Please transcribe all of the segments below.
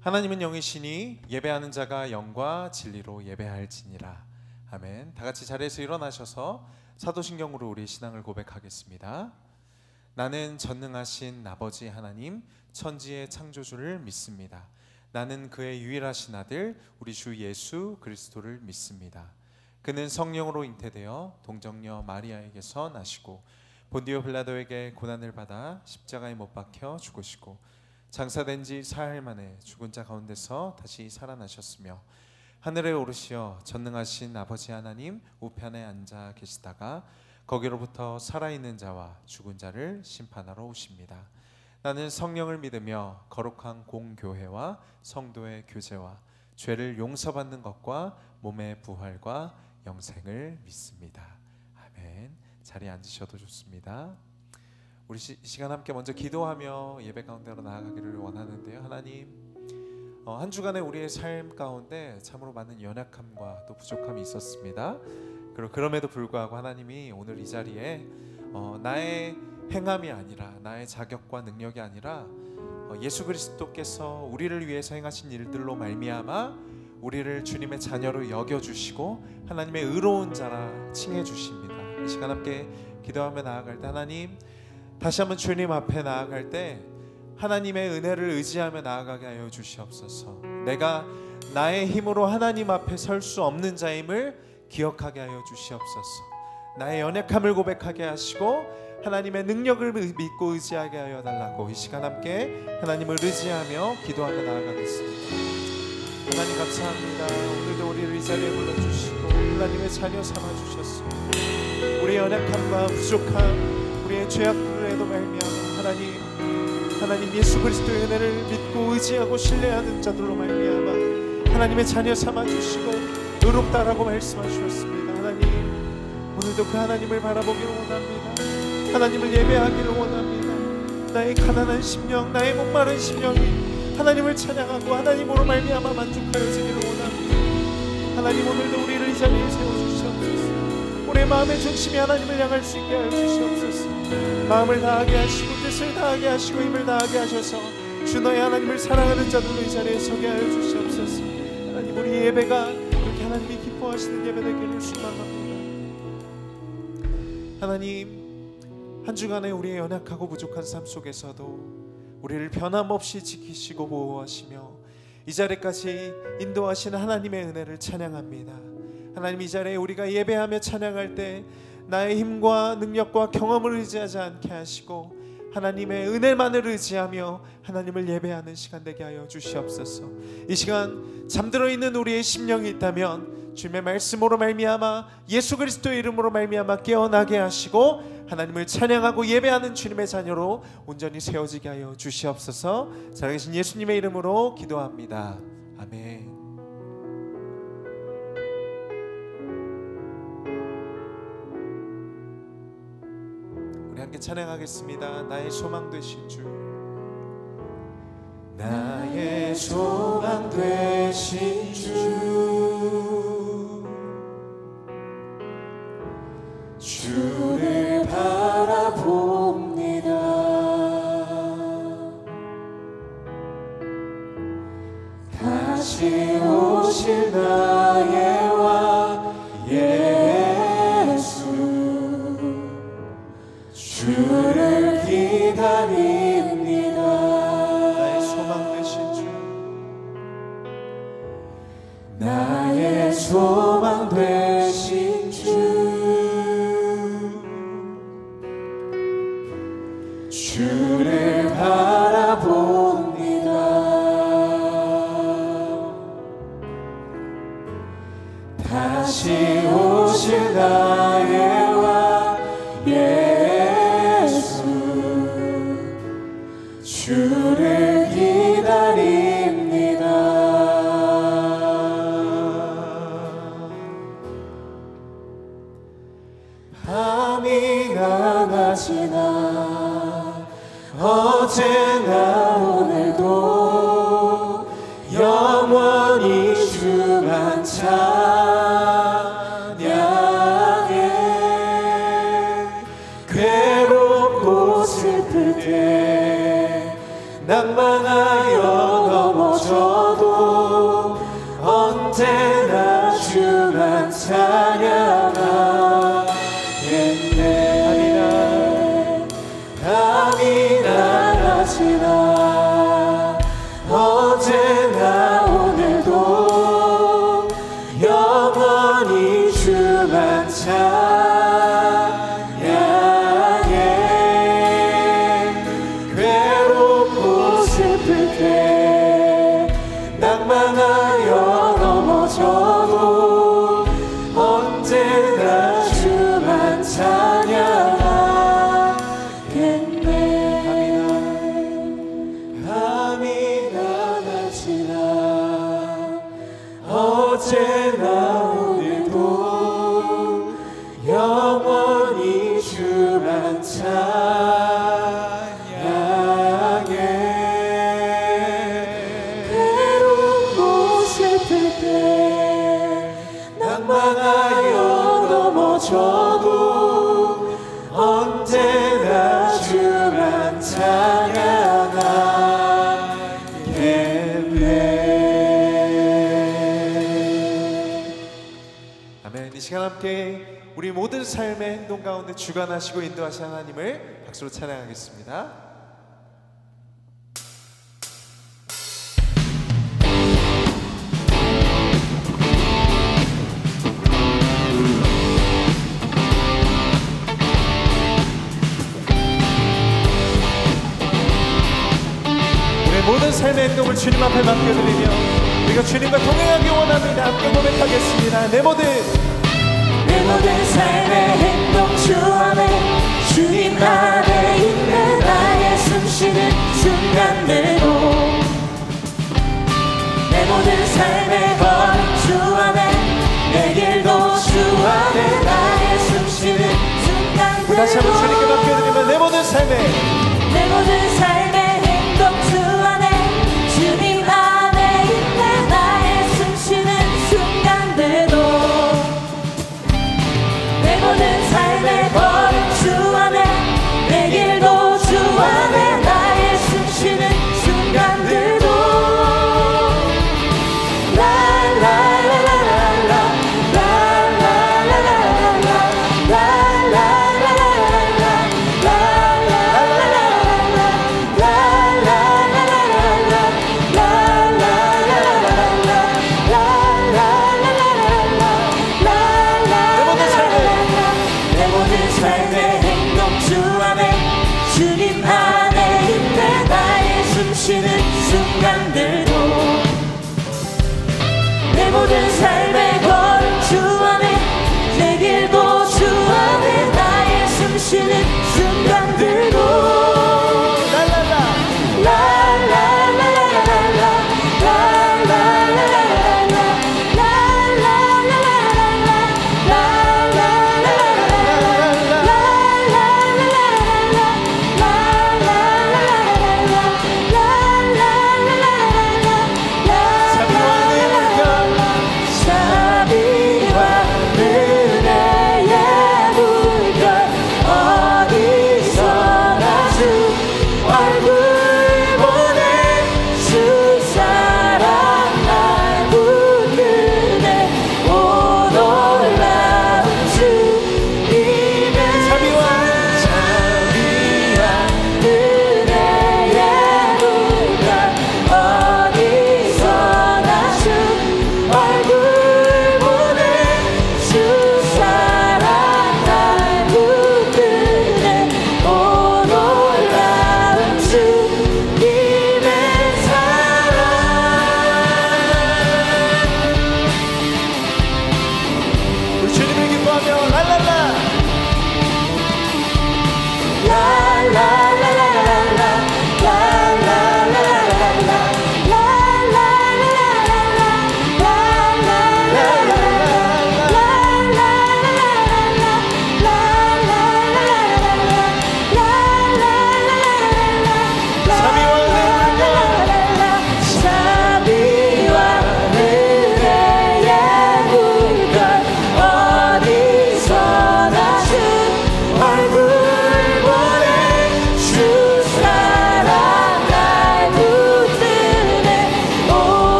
하나님은 영이시니 예배하는 자가 영과 진리로 예배할지니라. 아멘. 다 같이 자리에서 일어나셔서 사도신경으로 우리 신앙을 고백하겠습니다. 나는 전능하신 아버지 하나님, 천지의 창조주를 믿습니다. 나는 그의 유일하신 아들 우리 주 예수 그리스도를 믿습니다. 그는 성령으로 잉태되어 동정녀 마리아에게서 나시고 본디오 빌라도에게 고난을 받아 십자가에 못 박혀 죽으시고 장사된 지 사흘 만에 죽은 자 가운데서 다시 살아나셨으며 하늘에 오르시어 전능하신 아버지 하나님 우편에 앉아 계시다가 거기로부터 살아있는 자와 죽은 자를 심판하러 오십니다. 나는 성령을 믿으며 거룩한 공교회와 성도의 교제와 죄를 용서받는 것과 몸의 부활과 영생을 믿습니다. 아멘. 자리에 앉으셔도 좋습니다. 우리 시간 함께 먼저 기도하며 예배 가운데로 나아가기를 원하는데요. 하나님, 한 주간의 우리의 삶 가운데 참으로 많은 연약함과 또 부족함이 있었습니다. 그리고 그럼에도 불구하고 하나님이 오늘 이 자리에 나의 행함이 아니라 나의 자격과 능력이 아니라 예수 그리스도께서 우리를 위해서 행하신 일들로 말미암아 우리를 주님의 자녀로 여겨주시고 하나님의 의로운 자라 칭해주십니다. 이 시간 함께 기도하며 나아갈 때 하나님, 다시 한번 주님 앞에 나아갈 때 하나님의 은혜를 의지하며 나아가게 하여 주시옵소서. 내가 나의 힘으로 하나님 앞에 설 수 없는 자임을 기억하게 하여 주시옵소서. 나의 연약함을 고백하게 하시고 하나님의 능력을 믿고 의지하게 하여 달라고 이 시간 함께 하나님을 의지하며 기도하며 나아가겠습니다. 하나님 감사합니다. 오늘도 우리를 이 자리에 불러주시고 하나님의 자녀 삼아주셨습니다. 우리의 연약함과 부족함, 우리의 죄악들에도 말미암아 하나님 예수 그리스도의 은혜를 믿고 의지하고 신뢰하는 자들로 말미암아 하나님의 자녀 삼아주시고 의롭다라고 말씀하셨습니다. 하나님, 오늘도 그 하나님을 바라보기를 원합니다. 하나님을 예배하기를 원합니다. 나의 가난한 심령, 나의 목마른 심령이 하나님을 찬양하고 하나님으로 말미암아 만족하여지기를 원합니다. 하나님, 오늘도 우리를 이 자리에 세워주시옵소서. 우리의 마음의 중심이 하나님을 향할 수 있게 하여 주시옵소서. 마음을 다하게 하시고 뜻을 다하게 하시고 힘을 다하게 하셔서 주 너의 하나님을 사랑하는 자들로 이 자리에 서게 하여 주시옵소서. 하나님, 우리 예배가 그렇게 하나님이 기뻐하시는 예배 되기를 소망합니다. 하나님, 한 주간의 우리의 연약하고 부족한 삶 속에서도 우리를 변함없이 지키시고 보호하시며 이 자리까지 인도하시는 하나님의 은혜를 찬양합니다. 하나님, 이 자리에 우리가 예배하며 찬양할 때 나의 힘과 능력과 경험을 의지하지 않게 하시고 하나님의 은혜만을 의지하며 하나님을 예배하는 시간 되게 하여 주시옵소서. 이 시간 잠들어 있는 우리의 심령이 있다면 주님의 말씀으로 말미암아 예수 그리스도의 이름으로 말미암아 깨어나게 하시고 하나님을 찬양하고 예배하는 주님의 자녀로 온전히 세워지게 하여 주시옵소서. 살아계신 예수님의 이름으로 기도합니다. 아멘. 우리 함께 찬양하겠습니다. 나의 소망 되신 주, 나의 소망 되신 주, 주를 바라봅니다. 다시 오실 나의 왕 예수, 주를 기다립니다. 나의 소망 되신 주, 나의 소망 되신 주, 주를 바라봅니다. 다시 오실 나의 왕 예수, 주를 기다립니다. 밤이나 낮이나 어제나 오늘도 영원히 주만 찬양해. 괴롭고 슬플 때 낭만하여 넘어져도 언제나 주만 찬양하겠네. 밤이나 낮이나 어제나 오늘도 영원히 주만 찬양해. 괴롭고 슬플 때 낭만하여 넘어져도 언제나 주만 찬양하겠네. 밤이나 낮이나 어제나 오늘도 영원히 주만 찬양해. 괴롭고 슬플 때 낭만하여 넘어져도 언제나 주만 찬양하겠네. 아멘. 이 시간 함께 우리 모든 삶의 행동 가운데 주관하시고 인도하시는 하나님을 박수로 찬양하겠습니다. 우리 모든 삶의 행동을 주님 앞에 맡겨드리며 우리가 주님과 동행하기 원합니다. 함께 고백하겠습니다. 내 모든 삶의 행동 주 안에, 주님 안에 있는 나의 숨쉬는 순간들도, 내 모든 삶의 걸음 주 안에, 내 길도 주 안에 나의 숨쉬는 순간들도. 다시 한번 주님께 맡겨드리면 내 모든 삶의 행동 주 안에, 주님 안에 있는 나의 숨쉬는 순간들도, 내 모든 삶의 걸음 주 안에, 내 길도 주 안에 나의 숨쉬는 순간들도.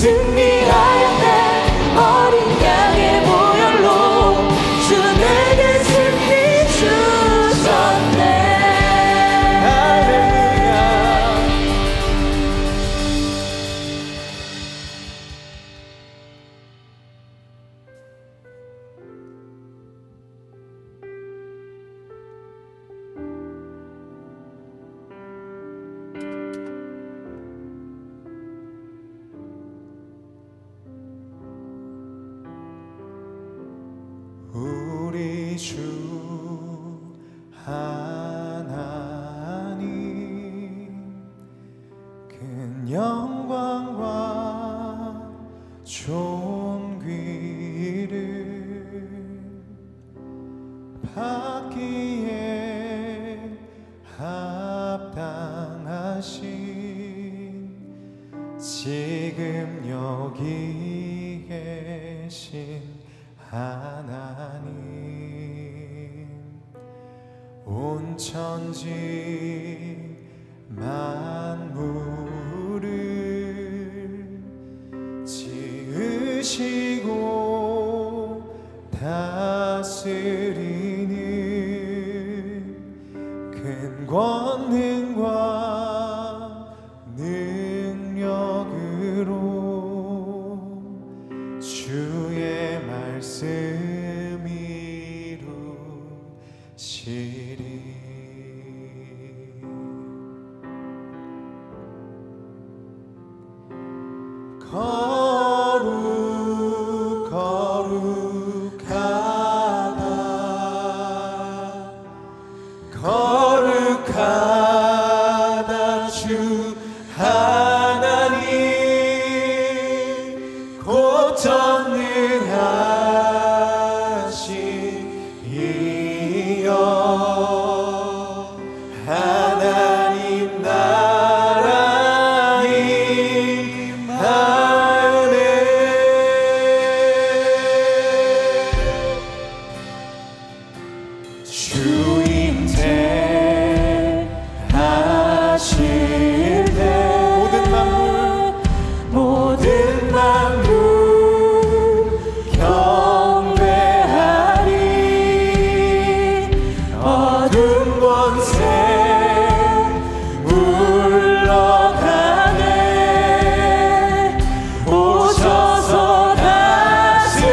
승리하였네. 어린 양의 보혈로 주 내게 승리 주셨네. 할렐루야. 우리 주 하나님 큰 영광과 존귀를 받기에 합당하신 지금 여기 계신 하나님, 온 천지 만물을 지으시고 다스리는 큰 권능과 능력으로 주의 말씀 이루시리. 거룩 거룩하다 거룩하다 주 하나님 곧 전능하신 이여 하나님 나라 임하네. 주임 대하실 때 모든 만물 경배하리. 어둠 권세 물러가네. 오셔서 다스리소서.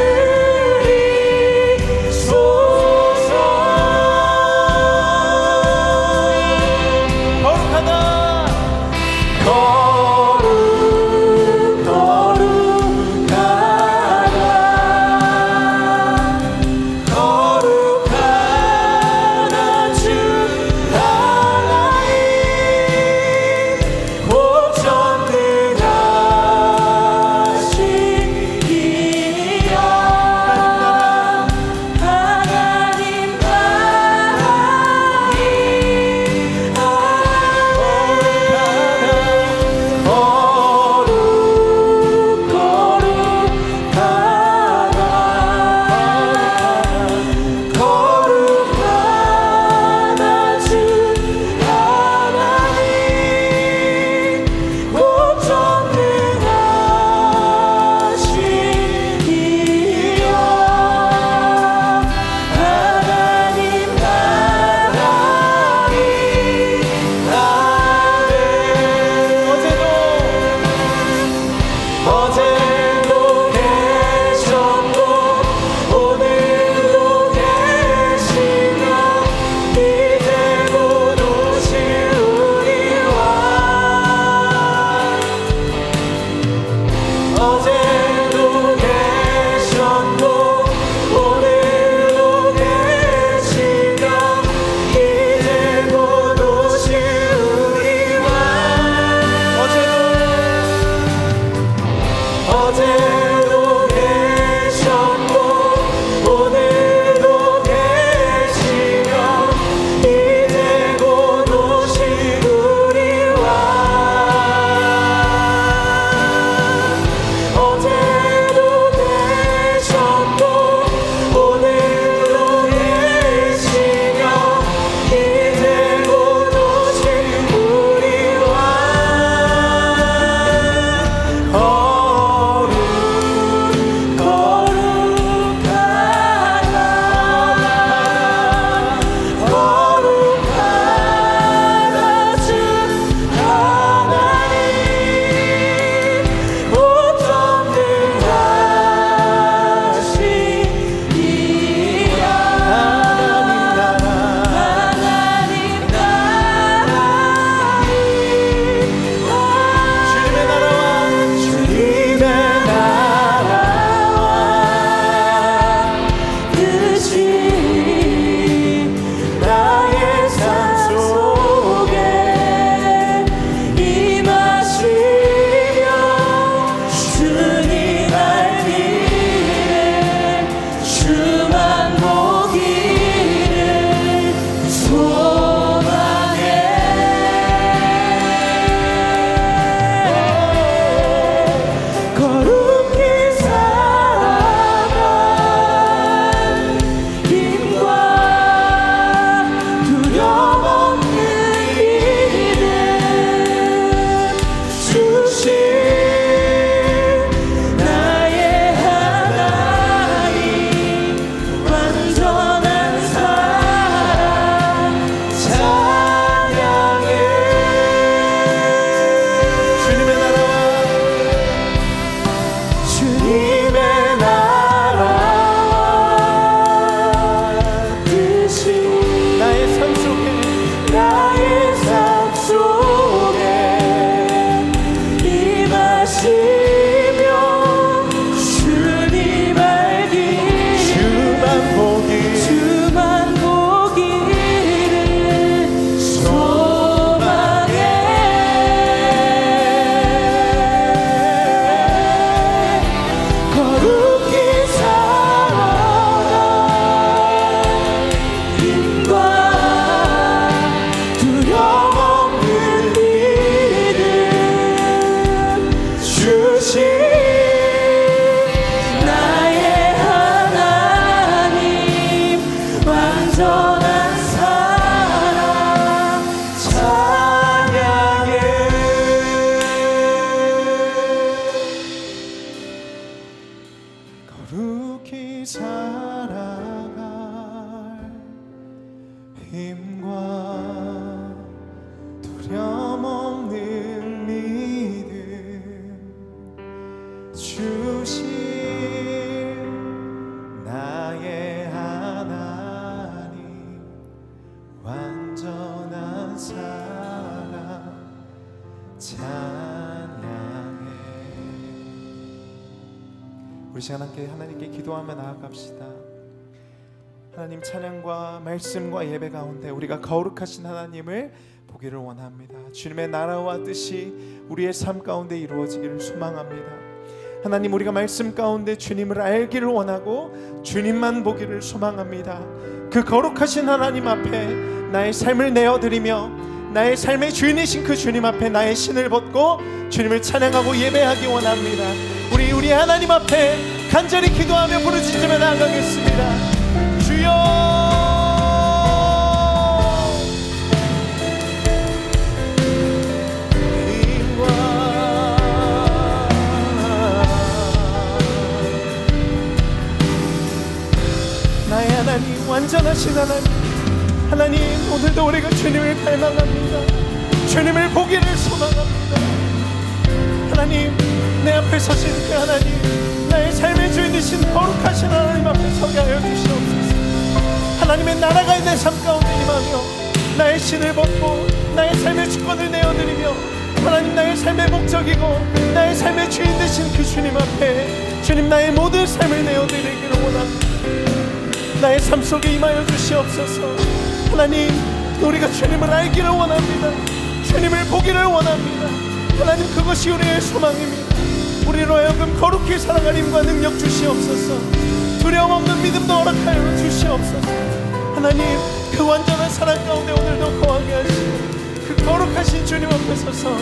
거룩하다 거룩 거룩하다 거룩하다 주 하나님 곧 전능하신 이여 하나님 나라 어제도 계셨고 오늘도 계시며 이제 곧 오실 우리와 어제도 계셨고 오늘도 계시며 이제 곧 오실 우리와 어제도 계셨고 오늘도 계시며 이제 곧 오실 우리와 어제도 거룩히 살아갈 힘과 두려움 없는 믿음 주신 나의 하나님 완전한 사랑 찬양해. 우리 시간 함께 하나님께 기도하며 나아갑시다. 하나님, 찬양과 말씀과 예배 가운데 우리가 거룩하신 하나님을 보기를 원합니다. 주님의 나라와 뜻이 우리의 삶 가운데 이루어지기를 소망합니다. 하나님, 우리가 말씀 가운데 주님을 알기를 원하고 주님만 보기를 소망합니다. 그 거룩하신 하나님 앞에 나의 삶을 내어드리며 나의 삶의 주인이신 그 주님 앞에 나의 신을 벗고 주님을 찬양하고 예배하기 원합니다. 우리 하나님 앞에 간절히 기도하며 부르짖으며 나아가겠습니다. 주여, 힘과 나의 하나님, 완전하신 하나님, 오늘도 우리가 주님을 갈망합니다. 주님을 보기를 소망합니다. 하나님, 내 앞에 서신 그 하나님, 나의 삶의 주인이신 거룩하신 하나님 앞에 서게 하여 주시옵소서. 하나님의 나라가 내 삶 가운데 임하며 나의 신을 벗고 나의 삶의 주권을 내어드리며 하나님, 나의 삶의 목적이고 나의 삶의 주인 되신 그 주님 앞에 주님, 나의 모든 삶을 내어드리기를 원합니다. 나의 삶 속에 임하여 주시옵소서. 하나님, 우리가 주님을 알기를 원합니다. 주님을 보기를 원합니다. 하나님, 그것이 우리의 소망입니다. 우리로 하여금 거룩히 살아갈 힘과 능력 주시옵소서. 두려움 없는 믿음도 허락하여 주시옵소서. 하나님, 그 완전한 사랑 가운데 오늘도 거하게 하시고 그 거룩하신 주님 앞에 서서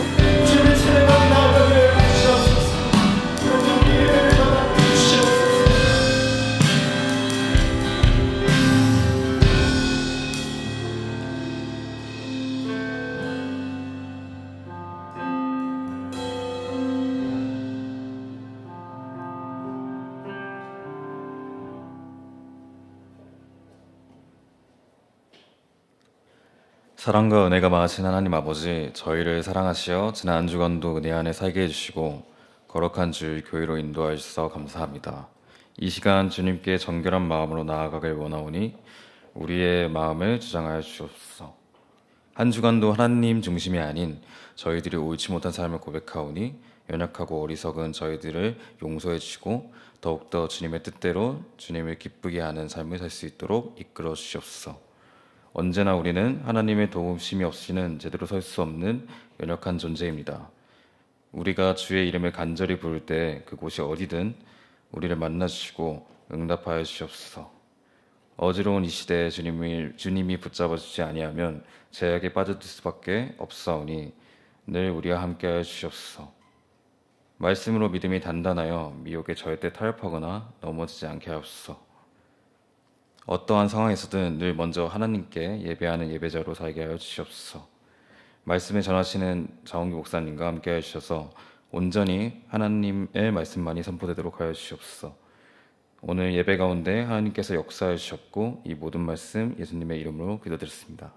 주님을 찬양하며 나아가게 주시옵소서. 하나님, 우리의 받아 주시옵소서. 사랑과 은혜가 많으신 하나님 아버지, 저희를 사랑하시어 지난 한 주간도 은혜 안에 살게 해주시고 거룩한 주일 교회로 인도하여 주셔서 감사합니다. 이 시간 주님께 정결한 마음으로 나아가길 원하오니 우리의 마음을 주장하여 주옵소서. 한 주간도 하나님 중심이 아닌 저희들이 옳지 못한 삶을 고백하오니 연약하고 어리석은 저희들을 용서해 주시고 더욱더 주님의 뜻대로 주님을 기쁘게 하는 삶을 살 수 있도록 이끌어 주시옵소서. 언제나 우리는 하나님의 도우심이 없이는 제대로 설 수 없는 연약한 존재입니다. 우리가 주의 이름을 간절히 부를 때 그곳이 어디든 우리를 만나주시고 응답하여 주시옵소서. 어지러운 이 시대에 주님이 붙잡아 주지 아니하면 제약에 빠져들 수밖에 없사오니 늘 우리와 함께하여 주시옵소서. 말씀으로 믿음이 단단하여 미혹에 절대 타협하거나 넘어지지 않게 하옵소서. 어떠한 상황에서든 늘 먼저 하나님께 예배하는 예배자로 살게 하여 주시옵소서. 말씀을 전하시는 자원기 목사님과 함께 하여 주셔서 온전히 하나님의 말씀만이 선포되도록 하여 주시옵소서. 오늘 예배 가운데 하나님께서 역사해 주셨고 이 모든 말씀 예수님의 이름으로 기도드렸습니다.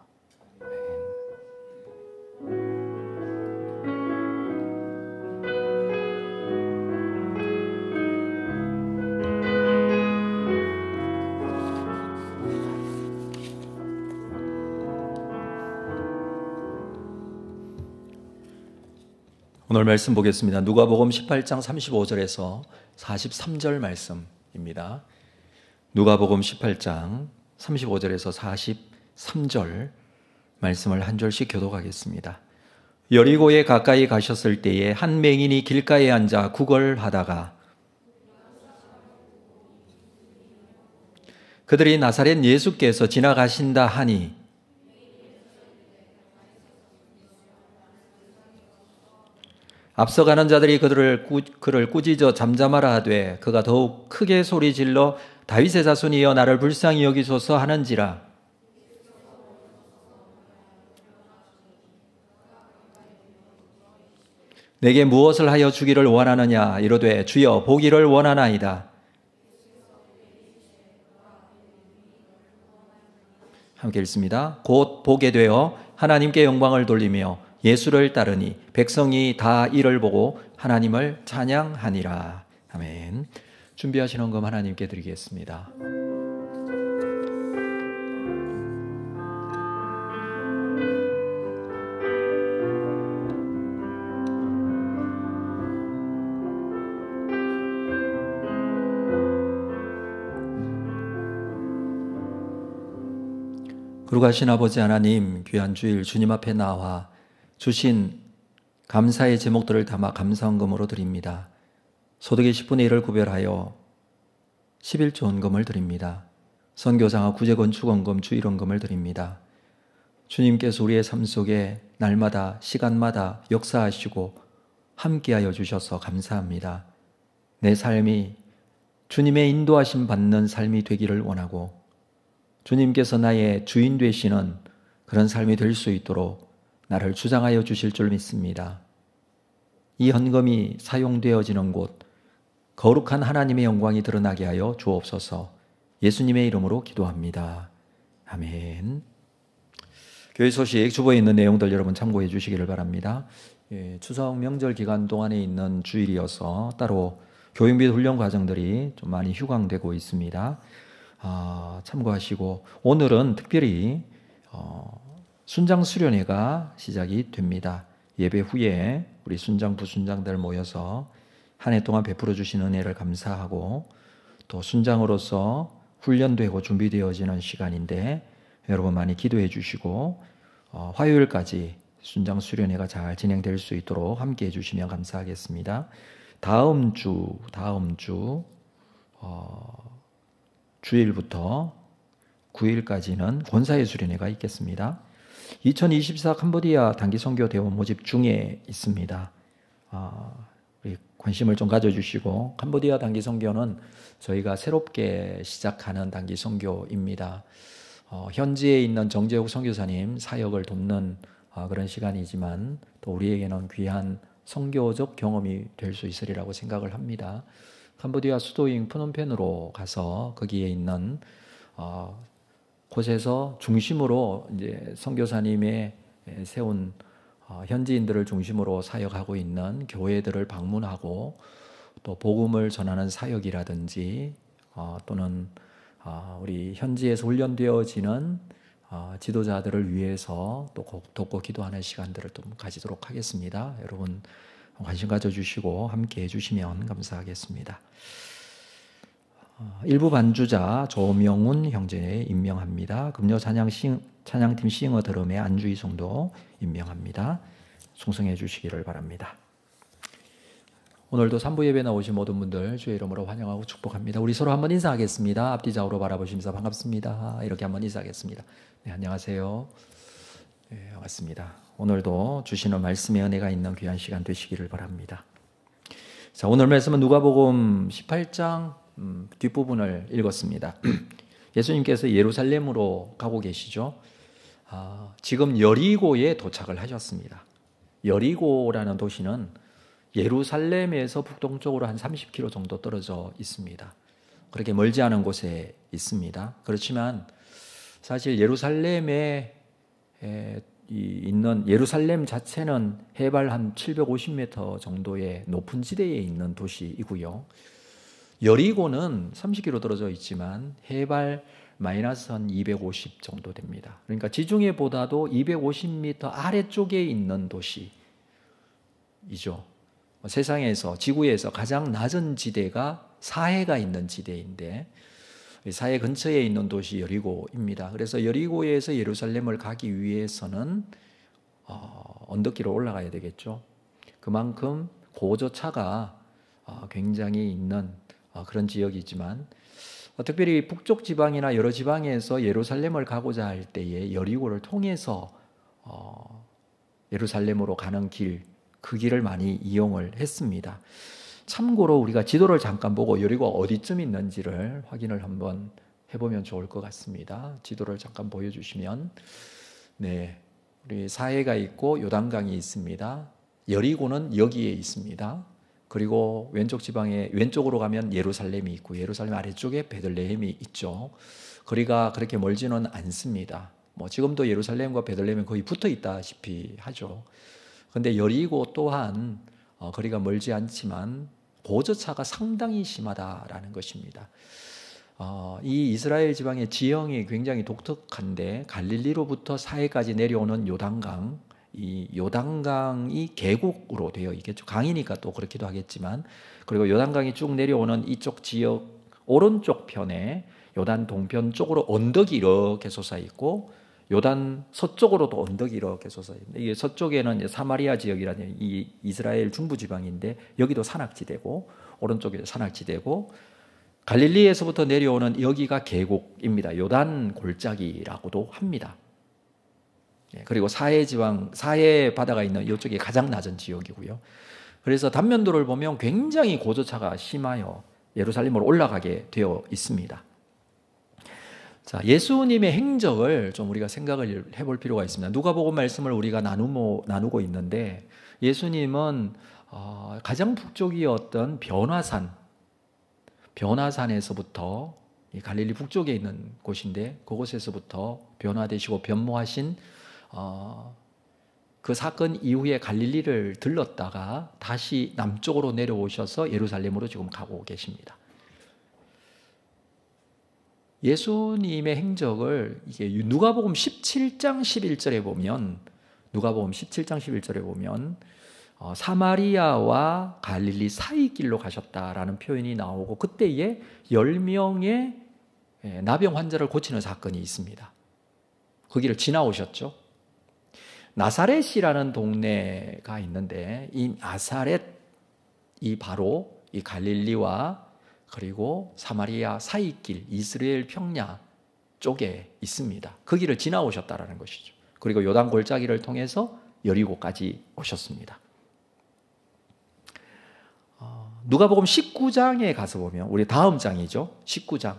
오늘 말씀 보겠습니다. 누가복음 18장 35절에서 43절 말씀입니다. 누가복음 18장 35절에서 43절 말씀을 한 절씩 교독하겠습니다. 여리고에 가까이 가셨을 때에 한 맹인이 길가에 앉아 구걸하다가 그들이 나사렛 예수께서 지나가신다 하니 앞서가는 자들이 그를 꾸짖어 잠잠하라 하되 그가 더욱 크게 소리질러 다윗의 자손이여 나를 불쌍히 여기소서 하는지라. 내게 무엇을 하여 주기를 원하느냐 이르되 주여 보기를 원하나이다. 함께 읽습니다. 곧 보게 되어 하나님께 영광을 돌리며 예수를 따르니 백성이 다 이를 보고 하나님을 찬양하니라. 아멘. 준비하신 헌금 하나님께 드리겠습니다. 거룩하신 아버지 하나님, 귀한 주일 주님 앞에 나와 주신 감사의 제목들을 담아 감사헌금으로 드립니다. 소득의 10분의 1을 구별하여 11조 헌금을 드립니다. 선교장학 구제건축헌금 주일헌금을 드립니다. 주님께서 우리의 삶 속에 날마다 시간마다 역사하시고 함께하여 주셔서 감사합니다. 내 삶이 주님의 인도하심 받는 삶이 되기를 원하고 주님께서 나의 주인 되시는 그런 삶이 될 수 있도록 나를 주장하여 주실 줄 믿습니다. 이 헌금이 사용되어지는 곳 거룩한 하나님의 영광이 드러나게 하여 주옵소서. 예수님의 이름으로 기도합니다. 아멘. 교회 소식 주보에 있는 내용들 여러분 참고해 주시기를 바랍니다. 추석 명절 기간 동안에 있는 주일이어서 따로 교육 및 훈련 과정들이 좀 많이 휴강되고 있습니다. 참고하시고 오늘은 특별히 순장 수련회가 시작이 됩니다. 예배 후에 우리 순장 부순장들 모여서 한 해 동안 베풀어 주신 은혜를 감사하고 또 순장으로서 훈련되고 준비되어지는 시간인데 여러분 많이 기도해 주시고 화요일까지 순장 수련회가 잘 진행될 수 있도록 함께 해 주시면 감사하겠습니다. 다음 주 주일부터 9일까지는 권사의 수련회가 있겠습니다. 2024 캄보디아 단기 선교 대원 모집 중에 있습니다. 우리 관심을 좀 가져주시고 캄보디아 단기 선교는 저희가 새롭게 시작하는 단기 선교입니다. 현지에 있는 정재욱 선교사님 사역을 돕는 그런 시간이지만 또 우리에게는 귀한 선교적 경험이 될 수 있으리라고 생각을 합니다. 캄보디아 수도인 프놈펜으로 가서 거기에 있는 곳에서 중심으로 이제 선교사님의 세운 현지인들을 중심으로 사역하고 있는 교회들을 방문하고 또 복음을 전하는 사역이라든지 또는 우리 현지에서 훈련되어지는 지도자들을 위해서 또 돕고 기도하는 시간들을 좀 가지도록 하겠습니다. 여러분 관심 가져주시고 함께 해주시면 감사하겠습니다. 일부 반주자 조명훈 형제 임명합니다. 금요 찬양팀 싱어 드럼의 안주희 성도 임명합니다. 충성해 주시기를 바랍니다. 오늘도 3부 예배 나오신 모든 분들 주의 이름으로 환영하고 축복합니다. 우리 서로 한번 인사하겠습니다. 앞뒤 좌우로 바라보시면서 반갑습니다. 이렇게 한번 인사하겠습니다. 네, 안녕하세요. 네, 반갑습니다. 오늘도 주시는 말씀의 은혜가 있는 귀한 시간 되시기를 바랍니다. 자, 오늘 말씀은 누가복음 18장 뒷부분을 읽었습니다. 예수님께서 예루살렘으로 가고 계시죠. 지금 여리고에 도착을 하셨습니다. 여리고라는 도시는 예루살렘에서 북동쪽으로 한 30km 정도 떨어져 있습니다. 그렇게 멀지 않은 곳에 있습니다. 그렇지만 사실 예루살렘에 있는 예루살렘 자체는 해발 한 750m 정도의 높은 지대에 있는 도시이고요. 여리고는 30km 떨어져 있지만 해발 마이너스 한 250 정도 됩니다. 그러니까 지중해보다도 250m 아래쪽에 있는 도시이죠. 세상에서 지구에서 가장 낮은 지대가 사해가 있는 지대인데 사해 근처에 있는 도시 여리고입니다. 그래서 여리고에서 예루살렘을 가기 위해서는 언덕길을 올라가야 되겠죠. 그만큼 고저차가 굉장히 있는 그런 지역이지만 특별히 북쪽 지방이나 여러 지방에서 예루살렘을 가고자 할 때에 여리고를 통해서 예루살렘으로 가는 길, 그 길을 많이 이용을 했습니다. 참고로 우리가 지도를 잠깐 보고 여리고가 어디쯤 있는지를 확인을 한번 해보면 좋을 것 같습니다. 지도를 잠깐 보여주시면 네, 우리 사해가 있고 요단강이 있습니다. 여리고는 여기에 있습니다. 그리고 왼쪽 지방에 왼쪽으로 가면 예루살렘이 있고 예루살렘 아래쪽에 베들레헴이 있죠. 거리가 그렇게 멀지는 않습니다. 뭐 지금도 예루살렘과 베들레헴은 거의 붙어 있다시피 하죠. 그런데 여리고 또한 거리가 멀지 않지만 고저차가 상당히 심하다라는 것입니다. 이 이스라엘 지방의 지형이 굉장히 독특한데 갈릴리로부터 사해까지 내려오는 요단강, 이 요단강이 계곡으로 되어 있겠죠. 강이니까 또 그렇기도 하겠지만, 그리고 요단강이 쭉 내려오는 이쪽 지역 오른쪽 편에 요단 동편 쪽으로 언덕이 이렇게 솟아 있고, 요단 서쪽으로도 언덕이 이렇게 솟아 있는데, 이게 서쪽에는 사마리아 지역이라는 이 이스라엘 중부 지방인데 여기도 산악지대고 오른쪽에 산악지대고, 갈릴리에서부터 내려오는 여기가 계곡입니다. 요단 골짜기라고도 합니다. 그리고 사해 지방, 사해 바다가 있는 이쪽이 가장 낮은 지역이고요. 그래서 단면도를 보면 굉장히 고저차가 심하여 예루살렘으로 올라가게 되어 있습니다. 자, 예수님의 행적을 좀 우리가 생각을 해볼 필요가 있습니다. 누가복음 말씀을 우리가 나누고 있는데, 예수님은 가장 북쪽이었던 변화산에서부터, 이 갈릴리 북쪽에 있는 곳인데 그곳에서부터 변화되시고 변모하신 그 사건 이후에 갈릴리를 들렀다가 다시 남쪽으로 내려오셔서 예루살렘으로 지금 가고 계십니다. 예수님의 행적을 이게 누가복음 17장 11절에 보면, 사마리아와 갈릴리 사이 길로 가셨다라는 표현이 나오고, 그때에 10명의 나병 환자를 고치는 사건이 있습니다. 그 길을 지나오셨죠. 나사렛이라는 동네가 있는데, 이 나사렛이 바로 이 갈릴리와 그리고 사마리아 사이길, 이스라엘 평야 쪽에 있습니다. 그 길을 지나오셨다라는 것이죠. 그리고 요단 골짜기를 통해서 여리고까지 오셨습니다. 누가복음 19장에 가서 보면, 우리 다음 장이죠. 19장.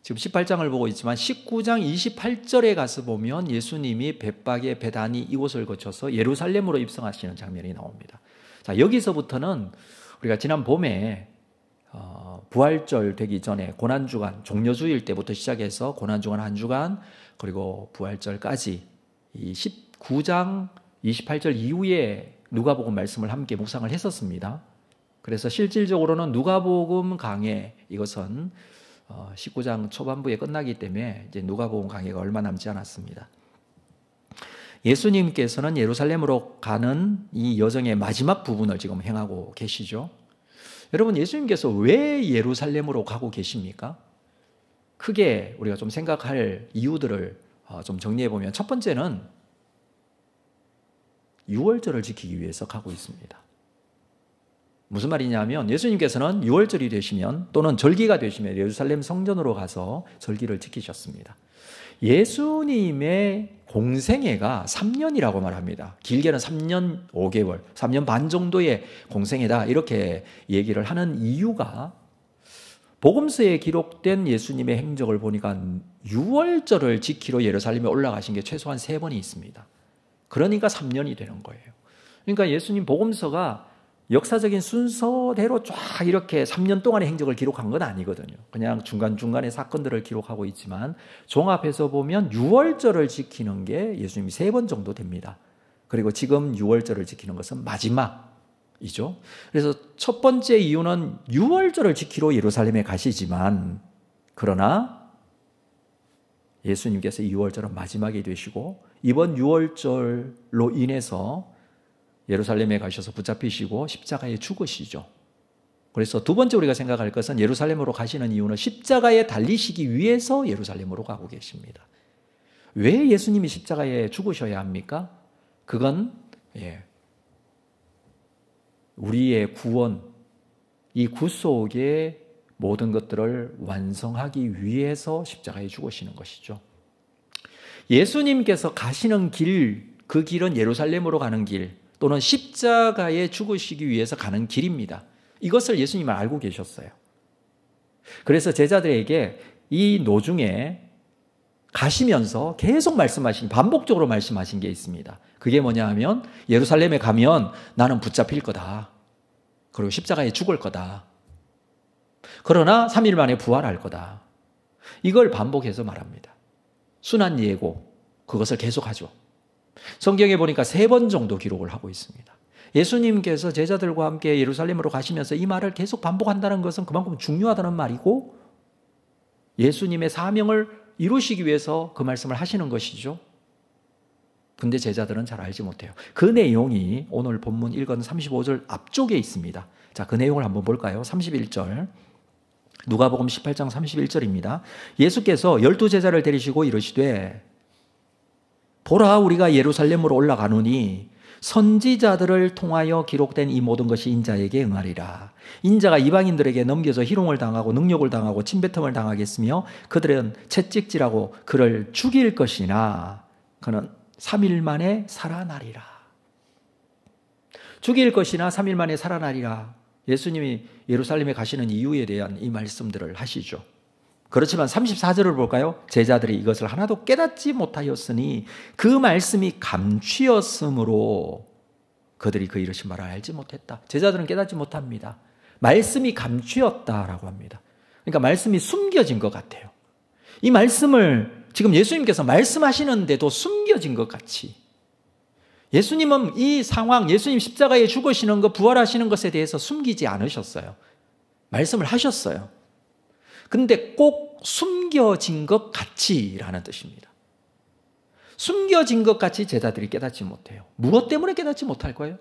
지금 18장을 보고 있지만 19장 28절에 가서 보면 예수님이 벳박의 베다니 이곳을 거쳐서 예루살렘으로 입성하시는 장면이 나옵니다. 자, 여기서부터는 우리가 지난 봄에 부활절 되기 전에 고난주간, 종려주일 때부터 시작해서 고난주간 한 주간, 그리고 부활절까지 이 19장 28절 이후에 누가복음 말씀을 함께 묵상을 했었습니다. 그래서 실질적으로는 누가복음 강해, 이것은 19장 초반부에 끝나기 때문에 이제 누가복음 강해가 얼마 남지 않았습니다. 예수님께서는 예루살렘으로 가는 이 여정의 마지막 부분을 지금 행하고 계시죠. 여러분, 예수님께서 왜 예루살렘으로 가고 계십니까? 크게 우리가 좀 생각할 이유들을 좀 정리해 보면, 첫 번째는 유월절을 지키기 위해서 가고 있습니다. 무슨 말이냐면, 예수님께서는 유월절이 되시면 또는 절기가 되시면 예루살렘 성전으로 가서 절기를 지키셨습니다. 예수님의 공생애가 3년이라고 말합니다. 길게는 3년 5개월, 3년 반 정도의 공생애다, 이렇게 얘기를 하는 이유가, 복음서에 기록된 예수님의 행적을 보니까 유월절을 지키러 예루살렘에 올라가신 게 최소한 3번이 있습니다. 그러니까 3년이 되는 거예요. 그러니까 예수님 복음서가 역사적인 순서대로 쫙 이렇게 3년 동안의 행적을 기록한 건 아니거든요. 그냥 중간중간의 사건들을 기록하고 있지만 종합해서 보면 유월절을 지키는 게 예수님이 3번 정도 됩니다. 그리고 지금 유월절을 지키는 것은 마지막이죠. 그래서 첫 번째 이유는 유월절을 지키러 예루살렘에 가시지만, 그러나 예수님께서 유월절은 마지막이 되시고 이번 유월절로 인해서 예루살렘에 가셔서 붙잡히시고 십자가에 죽으시죠. 그래서 두 번째 우리가 생각할 것은, 예루살렘으로 가시는 이유는 십자가에 달리시기 위해서 예루살렘으로 가고 계십니다. 왜 예수님이 십자가에 죽으셔야 합니까? 그건 우리의 구원, 이 구속의 모든 것들을 완성하기 위해서 십자가에 죽으시는 것이죠. 예수님께서 가시는 길, 그 길은 예루살렘으로 가는 길, 또는 십자가에 죽으시기 위해서 가는 길입니다. 이것을 예수님은 알고 계셨어요. 그래서 제자들에게 이 노중에 가시면서 계속 반복적으로 말씀하신 게 있습니다. 그게 뭐냐 하면, 예루살렘에 가면 나는 붙잡힐 거다. 그리고 십자가에 죽을 거다. 그러나 3일 만에 부활할 거다. 이걸 반복해서 말합니다. 순한 예고, 그것을 계속하죠. 성경에 보니까 3번 정도 기록을 하고 있습니다. 예수님께서 제자들과 함께 예루살렘으로 가시면서 이 말을 계속 반복한다는 것은 그만큼 중요하다는 말이고 예수님의 사명을 이루시기 위해서 그 말씀을 하시는 것이죠. 근데 제자들은 잘 알지 못해요. 그 내용이 오늘 본문 읽은 35절 앞쪽에 있습니다. 자, 그 내용을 한번 볼까요? 31절. 누가복음 18장 31절입니다. 예수께서 12제자를 데리시고 이르시되 보라, 우리가 예루살렘으로 올라가노니 선지자들을 통하여 기록된 이 모든 것이 인자에게 응하리라. 인자가 이방인들에게 넘겨져 희롱을 당하고 능욕을 당하고 침뱉음을 당하겠으며 그들은 채찍질하고 그를 죽일 것이나 그는 3일 만에 살아나리라. 죽일 것이나 3일 만에 살아나리라. 예수님이 예루살렘에 가시는 이유에 대한 이 말씀들을 하시죠. 그렇지만 34절을 볼까요? 제자들이 이것을 하나도 깨닫지 못하였으니 그 말씀이 감추었으므로 그들이 그 이르신 말을 알지 못했다. 제자들은 깨닫지 못합니다. 말씀이 감추었다라고 합니다. 그러니까 말씀이 숨겨진 것 같아요. 이 말씀을 지금 예수님께서 말씀하시는데도 숨겨진 것 같이 예수님은 이 상황, 예수님 십자가에 죽으시는 것, 부활하시는 것에 대해서 숨기지 않으셨어요. 말씀을 하셨어요. 근데 꼭 숨겨진 것 같이라는 뜻입니다. 숨겨진 것 같이 제자들이 깨닫지 못해요. 무엇 때문에 깨닫지 못할 거예요?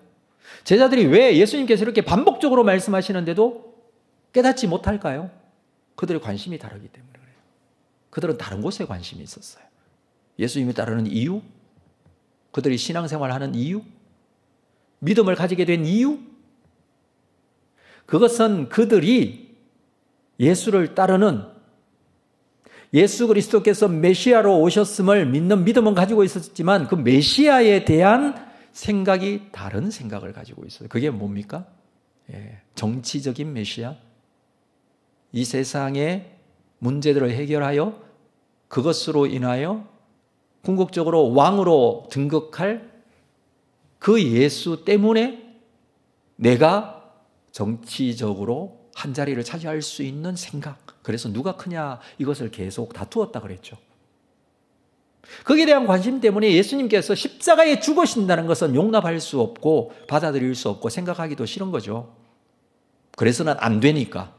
제자들이 왜 예수님께서 이렇게 반복적으로 말씀하시는데도 깨닫지 못할까요? 그들의 관심이 다르기 때문에 그래요. 그들은 다른 곳에 관심이 있었어요. 예수님을 따르는 이유? 그들이 신앙생활하는 이유? 믿음을 가지게 된 이유? 그것은 그들이 예수를 따르는 예수 그리스도께서 메시아로 오셨음을 믿는 믿음은 가지고 있었지만 그 메시아에 대한 생각이 다른 생각을 가지고 있어요. 그게 뭡니까? 정치적인 메시아? 이 세상의 문제들을 해결하여 그것으로 인하여 궁극적으로 왕으로 등극할 그 예수 때문에 내가 정치적으로 한 자리를 차지할 수 있는 생각. 그래서 누가 크냐 이것을 계속 다투었다 그랬죠. 거기에 대한 관심 때문에 예수님께서 십자가에 죽으신다는 것은 용납할 수 없고 받아들일 수 없고 생각하기도 싫은 거죠. 그래서는 안 되니까.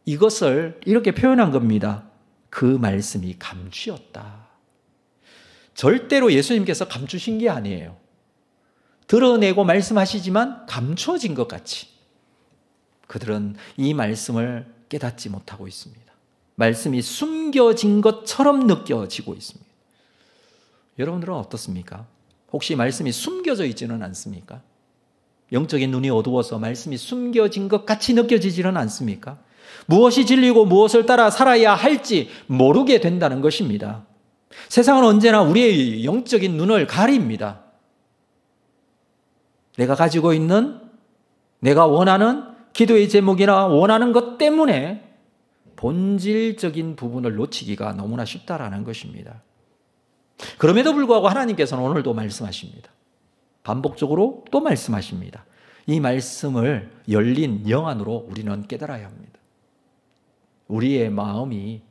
이것을 이렇게 표현한 겁니다. 그 말씀이 감추었다. 절대로 예수님께서 감추신 게 아니에요. 드러내고 말씀하시지만 감추어진 것 같이. 그들은 이 말씀을 깨닫지 못하고 있습니다. 말씀이 숨겨진 것처럼 느껴지고 있습니다. 여러분들은 어떻습니까? 혹시 말씀이 숨겨져 있지는 않습니까? 영적인 눈이 어두워서 말씀이 숨겨진 것 같이 느껴지지는 않습니까? 무엇이 진리고 무엇을 따라 살아야 할지 모르게 된다는 것입니다. 세상은 언제나 우리의 영적인 눈을 가립니다. 내가 가지고 있는, 내가 원하는 기도의 제목이나 원하는 것 때문에 본질적인 부분을 놓치기가 너무나 쉽다라는 것입니다. 그럼에도 불구하고 하나님께서는 오늘도 말씀하십니다. 반복적으로 또 말씀하십니다. 이 말씀을 열린 영안으로 우리는 깨달아야 합니다. 우리의 마음이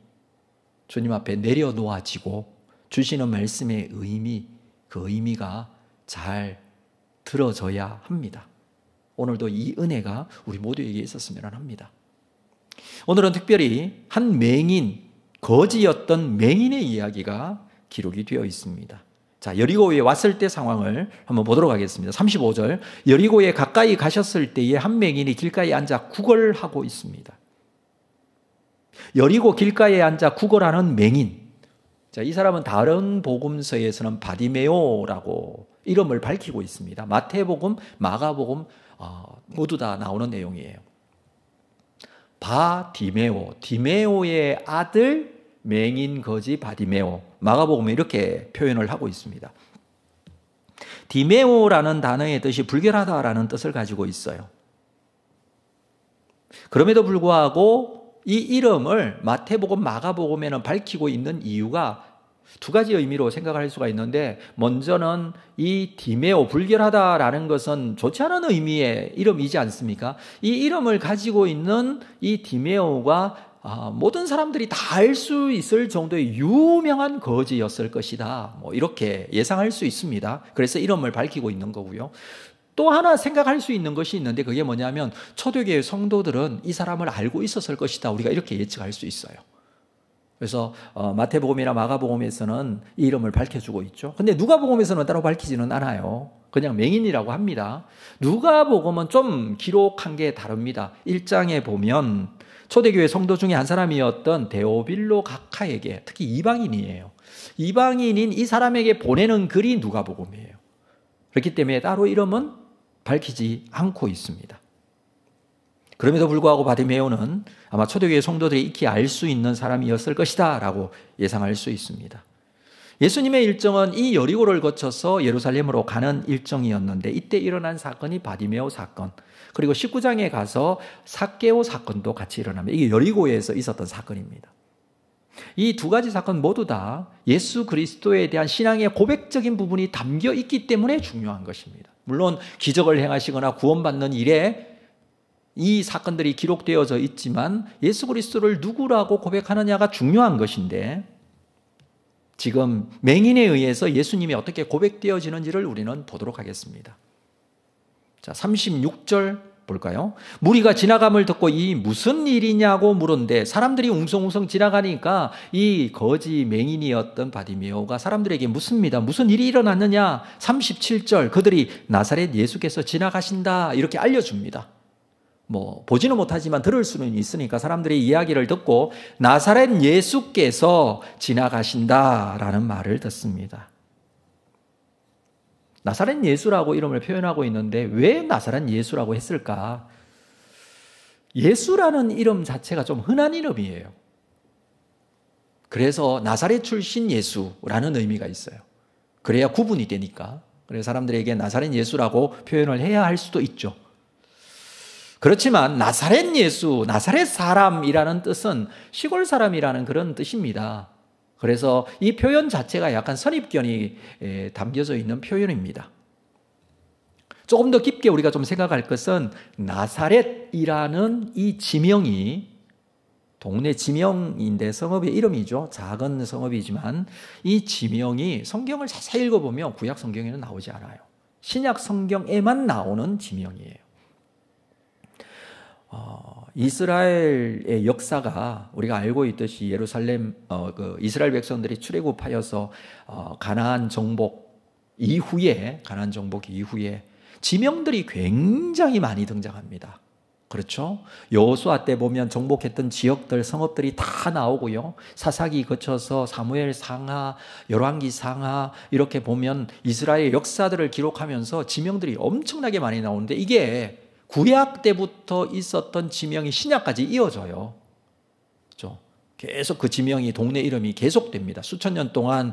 주님 앞에 내려놓아지고 주시는 말씀의 의미, 그 의미가 잘 들어져야 합니다. 오늘도 이 은혜가 우리 모두에게 있었으면 합니다. 오늘은 특별히 한 맹인, 거지였던 맹인의 이야기가 기록이 되어 있습니다. 자, 여리고에 왔을 때 상황을 한번 보도록 하겠습니다. 35절. 여리고에 가까이 가셨을 때에 한 맹인이 길가에 앉아 구걸하고 있습니다. 여리고 길가에 앉아 구걸하는 맹인. 자, 이 사람은 다른 복음서에서는 바디메오라고 이름을 밝히고 있습니다. 마태복음, 마가복음 모두 다 나오는 내용이에요. 바디메오, 디메오의 아들 맹인 거지 바디메오. 마가복음에 이렇게 표현을 하고 있습니다. 디메오라는 단어의 뜻이 불결하다라는 뜻을 가지고 있어요. 그럼에도 불구하고 이 이름을 마태복음, 마가복음에는 밝히고 있는 이유가 두 가지 의미로 생각할 수가 있는데, 먼저는 이 디메오, 불결하다라는 것은 좋지 않은 의미의 이름이지 않습니까? 이 이름을 가지고 있는 이 디메오가 모든 사람들이 다 알 수 있을 정도의 유명한 거지였을 것이다, 이렇게 예상할 수 있습니다. 그래서 이름을 밝히고 있는 거고요. 또 하나 생각할 수 있는 것이 있는데, 그게 뭐냐면 초대교회 성도들은 이 사람을 알고 있었을 것이다, 우리가 이렇게 예측할 수 있어요. 그래서 마태복음이나 마가복음에서는 이 이름을 밝혀주고 있죠. 근데 누가복음에서는 따로 밝히지는 않아요. 그냥 맹인이라고 합니다. 누가복음은 좀 기록한 게 다릅니다. 1장에 보면 초대교회 성도 중에 한 사람이었던 데오빌로 각하에게, 특히 이방인이에요, 이방인인 이 사람에게 보내는 글이 누가복음이에요. 그렇기 때문에 따로 이름은 밝히지 않고 있습니다. 그럼에도 불구하고 바디메오는 아마 초대교회 성도들이 익히 알 수 있는 사람이었을 것이다 라고 예상할 수 있습니다. 예수님의 일정은 이 여리고를 거쳐서 예루살렘으로 가는 일정이었는데, 이때 일어난 사건이 바디메오 사건, 그리고 19장에 가서 삭개오 사건도 같이 일어납니다. 이게 여리고에서 있었던 사건입니다. 이 두 가지 사건 모두 다 예수 그리스도에 대한 신앙의 고백적인 부분이 담겨 있기 때문에 중요한 것입니다. 물론 기적을 행하시거나 구원받는 일에 이 사건들이 기록되어져 있지만 예수 그리스도를 누구라고 고백하느냐가 중요한 것인데, 지금 맹인에 의해서 예수님이 어떻게 고백되어지는지를 우리는 보도록 하겠습니다. 자, 36절 볼까요? 무리가 지나감을 듣고 이 무슨 일이냐고 물은데, 사람들이 웅성웅성 지나가니까 이 거지 맹인이었던 바디메오가 사람들에게 묻습니다. 무슨 일이 일어났느냐? 37절, 그들이 나사렛 예수께서 지나가신다 이렇게 알려줍니다. 보지는 못하지만 들을 수는 있으니까 사람들이 이야기를 듣고 나사렛 예수께서 지나가신다라는 말을 듣습니다. 나사렛 예수라고 이름을 표현하고 있는데 왜 나사렛 예수라고 했을까? 예수라는 이름 자체가 좀 흔한 이름이에요. 그래서 나사렛 출신 예수라는 의미가 있어요. 그래야 구분이 되니까. 그래서 사람들에게 나사렛 예수라고 표현을 해야 할 수도 있죠. 그렇지만 나사렛 예수, 나사렛 사람이라는 뜻은 시골 사람이라는 그런 뜻입니다. 그래서 이 표현 자체가 약간 선입견이 담겨져 있는 표현입니다. 조금 더 깊게 우리가 좀 생각할 것은, 나사렛이라는 이 지명이 동네 지명인데 성읍의 이름이죠. 작은 성읍이지만 이 지명이 성경을 자세히 읽어보면 구약 성경에는 나오지 않아요. 신약 성경에만 나오는 지명이에요. 이스라엘의 역사가 우리가 알고 있듯이 예루살렘 이스라엘 백성들이 출애굽하여서 가나안 정복 이후에 지명들이 굉장히 많이 등장합니다. 그렇죠? 여호수아 때 보면 정복했던 지역들, 성읍들이 다 나오고요. 사사기 거쳐서 사무엘 상하, 열왕기 상하 이렇게 보면 이스라엘 역사들을 기록하면서 지명들이 엄청나게 많이 나오는데, 이게 구약 때부터 있었던 지명이 신약까지 이어져요. 그렇죠? 계속 그 지명이, 동네 이름이 계속됩니다. 수천 년 동안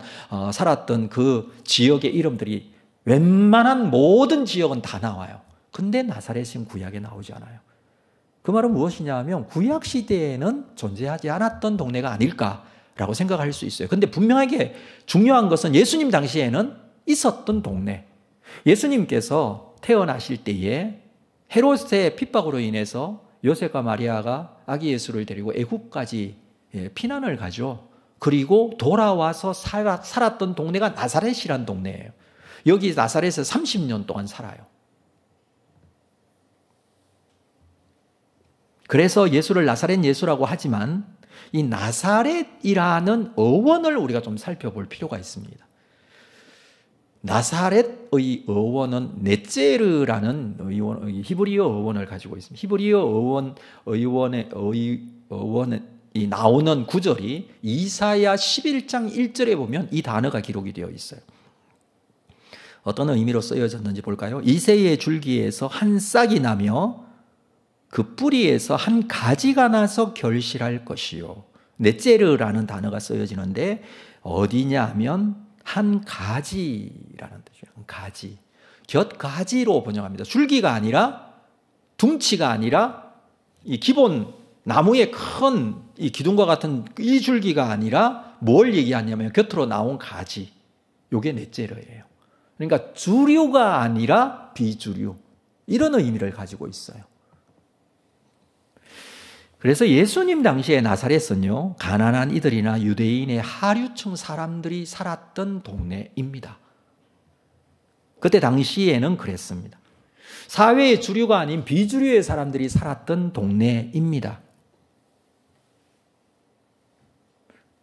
살았던 그 지역의 이름들이 웬만한 모든 지역은 다 나와요. 근데 나사렛은 구약에 나오지 않아요. 그 말은 무엇이냐 하면 구약 시대에는 존재하지 않았던 동네가 아닐까라고 생각할 수 있어요. 근데 분명하게 중요한 것은 예수님 당시에는 있었던 동네. 예수님께서 태어나실 때에 헤롯의 핍박으로 인해서 요셉과 마리아가 아기 예수를 데리고 애굽까지 피난을 가죠. 그리고 돌아와서 살았던 동네가 나사렛이란 동네예요. 여기 나사렛에 30년 동안 살아요. 그래서 예수를 나사렛 예수라고 하지만 이 나사렛이라는 어원을 우리가 좀 살펴볼 필요가 있습니다. 나사렛의 어원은 넷제르라는 히브리어 어원을 가지고 있습니다. 히브리어 어원이 나오는 구절이 이사야 11장 1절에 보면 이 단어가 기록이 되어 있어요. 어떤 의미로 쓰여졌는지 볼까요? 이새의 줄기에서 한 싹이 나며 그 뿌리에서 한 가지가 나서 결실할 것이요. 넷제르라는 단어가 쓰여지는데 어디냐 하면 한 가지라는 뜻이에요. 한 가지. 곁가지로 번역합니다. 줄기가 아니라 둥치가 아니라 이 기본 나무의 큰 이 기둥과 같은 이 줄기가 아니라 뭘 얘기하냐면 곁으로 나온 가지. 요게 넷째로예요. 그러니까 주류가 아니라 비주류. 이런 의미를 가지고 있어요. 그래서 예수님 당시에 나사렛은요, 가난한 이들이나 유대인의 하류층 사람들이 살았던 동네입니다. 그때 당시에는 그랬습니다. 사회의 주류가 아닌 비주류의 사람들이 살았던 동네입니다.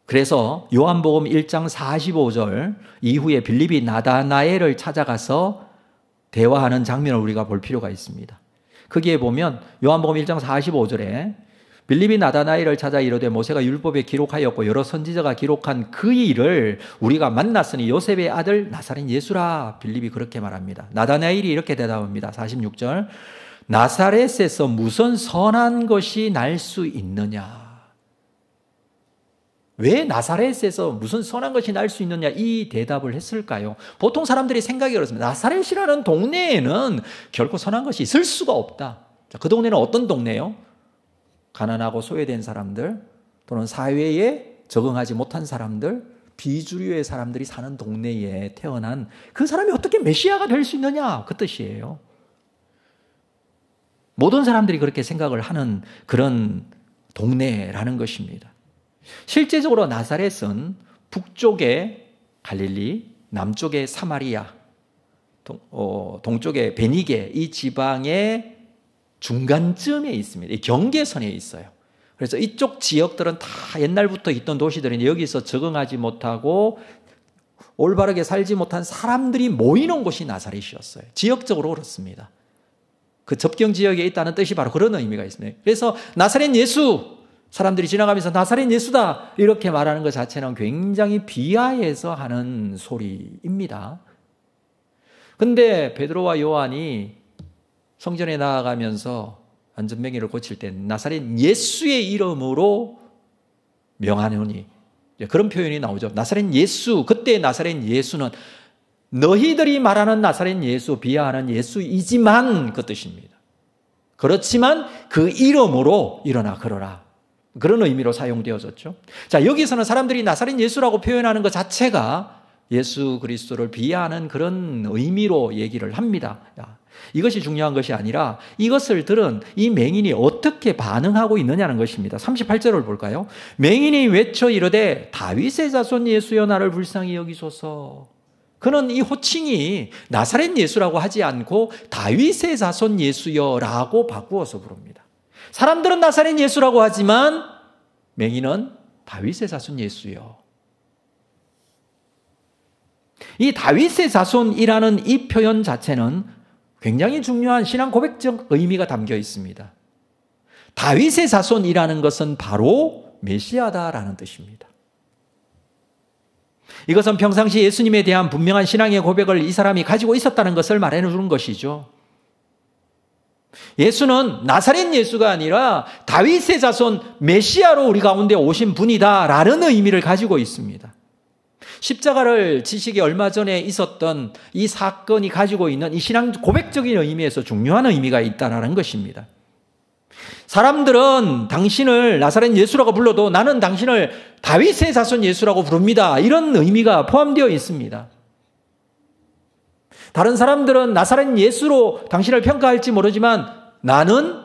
그래서 요한복음 1장 45절 이후에 빌립이 나다나엘을 찾아가서 대화하는 장면을 우리가 볼 필요가 있습니다. 거기에 보면 요한복음 1장 45절에 빌립이 나다나엘을 찾아 이르되 모세가 율법에 기록하였고 여러 선지자가 기록한 그 일을 우리가 만났으니 요셉의 아들 나사렛 예수라. 빌립이 그렇게 말합니다. 나다나엘이 이렇게 대답합니다. 46절 나사렛에서 무슨 선한 것이 날 수 있느냐. 왜 나사렛에서 무슨 선한 것이 날 수 있느냐 이 대답을 했을까요? 보통 사람들이 생각이 그렇습니다. 나사렛이라는 동네에는 결코 선한 것이 있을 수가 없다. 자, 그 동네는 어떤 동네요? 가난하고 소외된 사람들 또는 사회에 적응하지 못한 사람들, 비주류의 사람들이 사는 동네에 태어난 그 사람이 어떻게 메시아가 될 수 있느냐 그 뜻이에요. 모든 사람들이 그렇게 생각을 하는 그런 동네라는 것입니다. 실제적으로 나사렛은 북쪽에 갈릴리, 남쪽에 사마리아, 동쪽에 베니게 이 지방의 중간쯤에 있습니다. 이 경계선에 있어요. 그래서 이쪽 지역들은 다 옛날부터 있던 도시들이 여기서 적응하지 못하고 올바르게 살지 못한 사람들이 모이는 곳이 나사렛이었어요. 지역적으로 그렇습니다. 그 접경 지역에 있다는 뜻이 바로 그런 의미가 있습니다. 그래서 나사렛 예수, 사람들이 지나가면서 나사렛 예수다 이렇게 말하는 것 자체는 굉장히 비하해서 하는 소리입니다. 근데 베드로와 요한이 성전에 나아가면서 안전병기를 고칠 때 나사렛 예수의 이름으로 명하노니 그런 표현이 나오죠. 나사렛 예수, 그때 나사렛 예수는 너희들이 말하는 나사렛 예수, 비하하는 예수이지만 그 뜻입니다. 그렇지만 그 이름으로 일어나 걸어라. 그런 의미로 사용되어졌죠. 자, 여기서는 사람들이 나사렛 예수라고 표현하는 것 자체가 예수 그리스도를 비하하는 그런 의미로 얘기를 합니다. 이것이 중요한 것이 아니라 이것을 들은 이 맹인이 어떻게 반응하고 있느냐는 것입니다. 38절을 볼까요? 맹인이 외쳐 이르되 다윗의 자손 예수여 나를 불쌍히 여기소서. 그는 이 호칭이 나사렛 예수라고 하지 않고 다윗의 자손 예수여라고 바꾸어서 부릅니다. 사람들은 나사렛 예수라고 하지만 맹인은 다윗의 자손 예수요. 이 다윗의 자손이라는 이 표현 자체는 굉장히 중요한 신앙 고백적 의미가 담겨 있습니다. 다윗의 자손이라는 것은 바로 메시아다라는 뜻입니다. 이것은 평상시 예수님에 대한 분명한 신앙의 고백을 이 사람이 가지고 있었다는 것을 말해주는 것이죠. 예수는 나사렛 예수가 아니라 다윗의 자손 메시아로 우리 가운데 오신 분이다라는 의미를 가지고 있습니다. 십자가를 지시기 얼마 전에 있었던 이 사건이 가지고 있는 이 신앙 고백적인 의미에서 중요한 의미가 있다는 것입니다. 사람들은 당신을 나사렛 예수라고 불러도 나는 당신을 다윗의 자손 예수라고 부릅니다. 이런 의미가 포함되어 있습니다. 다른 사람들은 나사렛 예수로 당신을 평가할지 모르지만 나는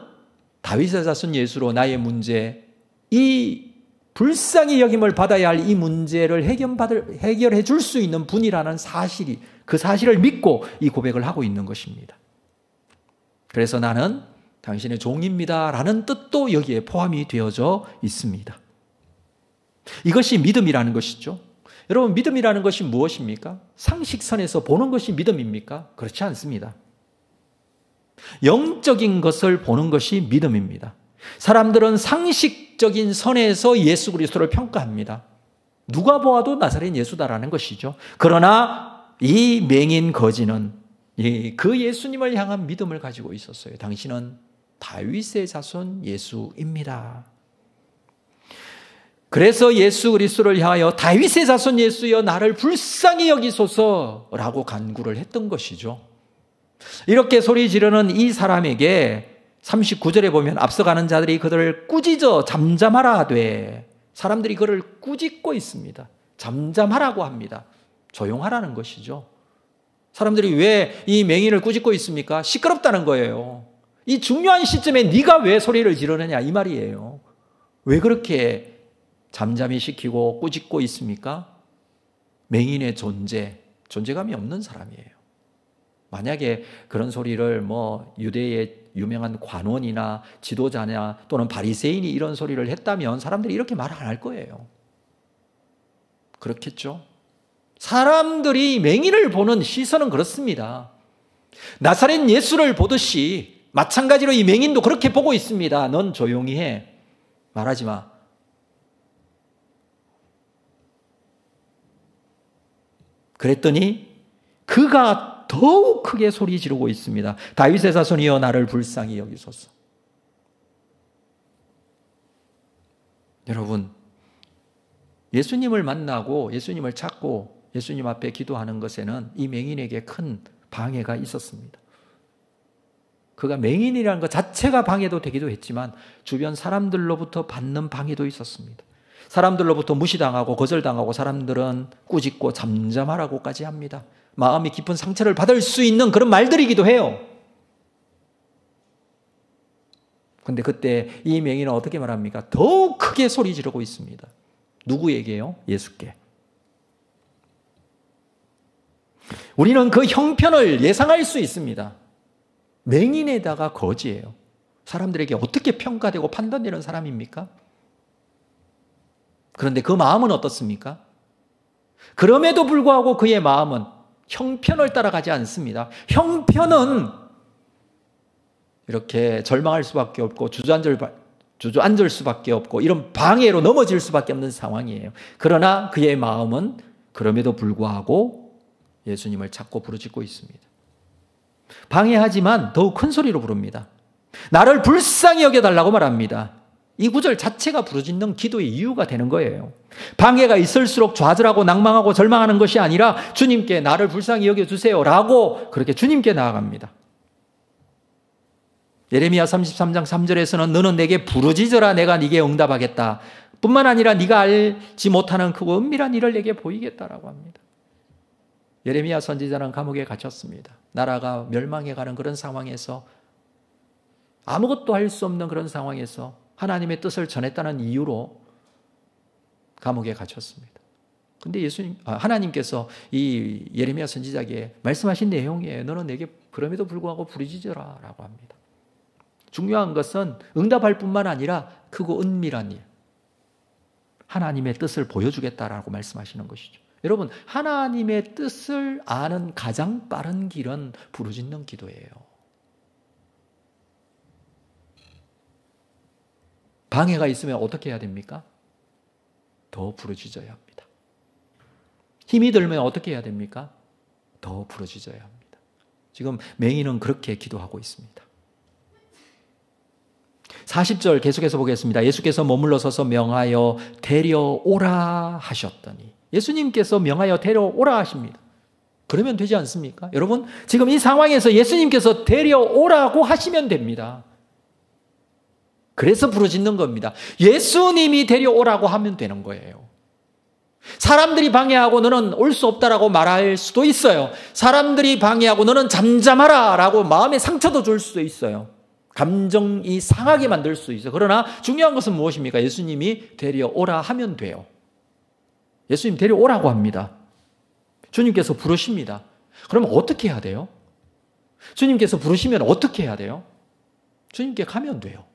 다윗의 자손 예수로 나의 문제, 이 불쌍히 여김을 받아야 할 이 문제를 해결해 줄 수 있는 분이라는 사실이, 그 사실을 믿고 이 고백을 하고 있는 것입니다. 그래서 나는 당신의 종입니다 라는 뜻도 여기에 포함이 되어져 있습니다. 이것이 믿음이라는 것이죠. 여러분, 믿음이라는 것이 무엇입니까? 상식선에서 보는 것이 믿음입니까? 그렇지 않습니다. 영적인 것을 보는 것이 믿음입니다. 사람들은 상식적인 선에서 예수 그리스도를 평가합니다. 누가 보아도 나사렛 예수다라는 것이죠. 그러나 이 맹인 거지는 그 예수님을 향한 믿음을 가지고 있었어요. 당신은 다윗의 자손 예수입니다. 그래서 예수 그리스도를 향하여 다윗의 자손 예수여 나를 불쌍히 여기소서라고 간구를 했던 것이죠. 이렇게 소리 지르는 이 사람에게 39절에 보면 앞서가는 자들이 그들을 꾸짖어 잠잠하라 하되, 사람들이 그를 꾸짖고 있습니다. 잠잠하라고 합니다. 조용하라는 것이죠. 사람들이 왜 이 맹인을 꾸짖고 있습니까? 시끄럽다는 거예요. 이 중요한 시점에 네가 왜 소리를 지르느냐 이 말이에요. 왜 그렇게 잠잠히 시키고 꾸짖고 있습니까? 맹인의 존재감이 없는 사람이에요. 만약에 그런 소리를 유대의 유명한 관원이나 지도자냐 또는 바리새인이 이런 소리를 했다면 사람들이 이렇게 말 안 할 거예요. 그렇겠죠? 사람들이 맹인을 보는 시선은 그렇습니다. 나사렛 예수를 보듯이 마찬가지로 이 맹인도 그렇게 보고 있습니다. 넌 조용히 해. 말하지 마. 그랬더니 그가 더욱 크게 소리 지르고 있습니다. 다윗의 자손이여 나를 불쌍히 여기소서. 여러분, 예수님을 만나고 예수님을 찾고 예수님 앞에 기도하는 것에는 이 맹인에게 큰 방해가 있었습니다. 그가 맹인이라는 것 자체가 방해도 되기도 했지만 주변 사람들로부터 받는 방해도 있었습니다. 사람들로부터 무시당하고 거절당하고 사람들은 꾸짖고 잠잠하라고까지 합니다. 마음이 깊은 상처를 받을 수 있는 그런 말들이기도 해요. 그런데 그때 이 맹인은 어떻게 말합니까? 더욱 크게 소리 지르고 있습니다. 누구에게요? 예수께. 우리는 그 형편을 예상할 수 있습니다. 맹인에다가 거지예요. 사람들에게 어떻게 평가되고 판단되는 사람입니까? 그런데 그 마음은 어떻습니까? 그럼에도 불구하고 그의 마음은 형편을 따라가지 않습니다. 형편은 이렇게 절망할 수밖에 없고 주저앉을 수밖에 없고 이런 방해로 넘어질 수밖에 없는 상황이에요. 그러나 그의 마음은 그럼에도 불구하고 예수님을 찾고 부르짖고 있습니다. 방해하지만 더욱 큰 소리로 부릅니다. 나를 불쌍히 여겨달라고 말합니다. 이 구절 자체가 부르짖는 기도의 이유가 되는 거예요. 방해가 있을수록 좌절하고 낭망하고 절망하는 것이 아니라 주님께 나를 불쌍히 여겨주세요 라고 그렇게 주님께 나아갑니다. 예레미야 33장 3절에서는 너는 내게 부르짖어라 내가 네게 응답하겠다. 뿐만 아니라 네가 알지 못하는 크고 은밀한 일을 내게 보이겠다라고 합니다. 예레미야 선지자는 감옥에 갇혔습니다. 나라가 멸망해가는 그런 상황에서 아무것도 할 수 없는 그런 상황에서 하나님의 뜻을 전했다는 이유로 감옥에 갇혔습니다. 근데 하나님께서 이 예레미야 선지자에게 말씀하신 내용이에요. 너는 내게 그럼에도 불구하고 부르짖어라 라고 합니다. 중요한 것은 응답할 뿐만 아니라 크고 은밀한 일, 하나님의 뜻을 보여주겠다라고 말씀하시는 것이죠. 여러분, 하나님의 뜻을 아는 가장 빠른 길은 부르짖는 기도예요. 방해가 있으면 어떻게 해야 됩니까? 더 부르짖어야 합니다. 힘이 들면 어떻게 해야 됩니까? 더 부르짖어야 합니다. 지금 맹인은 그렇게 기도하고 있습니다. 40절 계속해서 보겠습니다. 예수께서 머물러 서서 명하여 데려오라 하셨더니, 예수님께서 명하여 데려오라 하십니다. 그러면 되지 않습니까? 여러분, 지금 이 상황에서 예수님께서 데려오라고 하시면 됩니다. 그래서 부르짖는 겁니다. 예수님이 데려오라고 하면 되는 거예요. 사람들이 방해하고 너는 올 수 없다라고 말할 수도 있어요. 사람들이 방해하고 너는 잠잠하라 라고 마음의 상처도 줄 수도 있어요. 감정이 상하게 만들 수 있어요. 그러나 중요한 것은 무엇입니까? 예수님이 데려오라 하면 돼요. 예수님 데려오라고 합니다. 주님께서 부르십니다. 그러면 어떻게 해야 돼요? 주님께서 부르시면 어떻게 해야 돼요? 주님께 가면 돼요.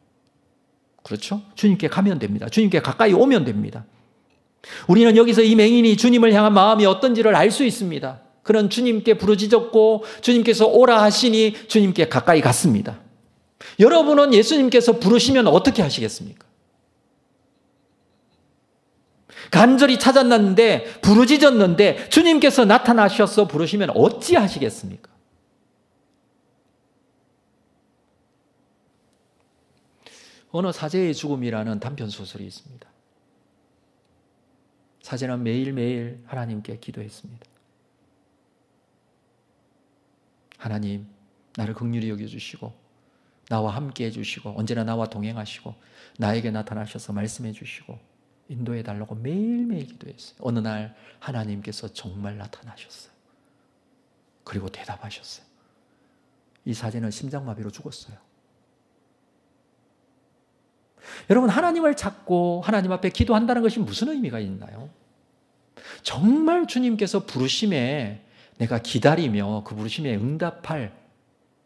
그렇죠? 주님께 가면 됩니다. 주님께 가까이 오면 됩니다. 우리는 여기서 이 맹인이 주님을 향한 마음이 어떤지를 알 수 있습니다. 그는 주님께 부르짖었고 주님께서 오라 하시니 주님께 가까이 갔습니다. 여러분은 예수님께서 부르시면 어떻게 하시겠습니까? 간절히 찾았는데 부르짖었는데 주님께서 나타나셔서 부르시면 어찌 하시겠습니까? 어느 사제의 죽음이라는 단편 소설이 있습니다. 사제는 매일매일 하나님께 기도했습니다. 하나님, 나를 긍휼히 여겨주시고 나와 함께 해주시고 언제나 나와 동행하시고 나에게 나타나셔서 말씀해 주시고 인도해 달라고 매일매일 기도했어요. 어느 날 하나님께서 정말 나타나셨어요. 그리고 대답하셨어요. 이 사제는 심장마비로 죽었어요. 여러분, 하나님을 찾고 하나님 앞에 기도한다는 것이 무슨 의미가 있나요? 정말 주님께서 부르심에 내가 기다리며 그 부르심에 응답할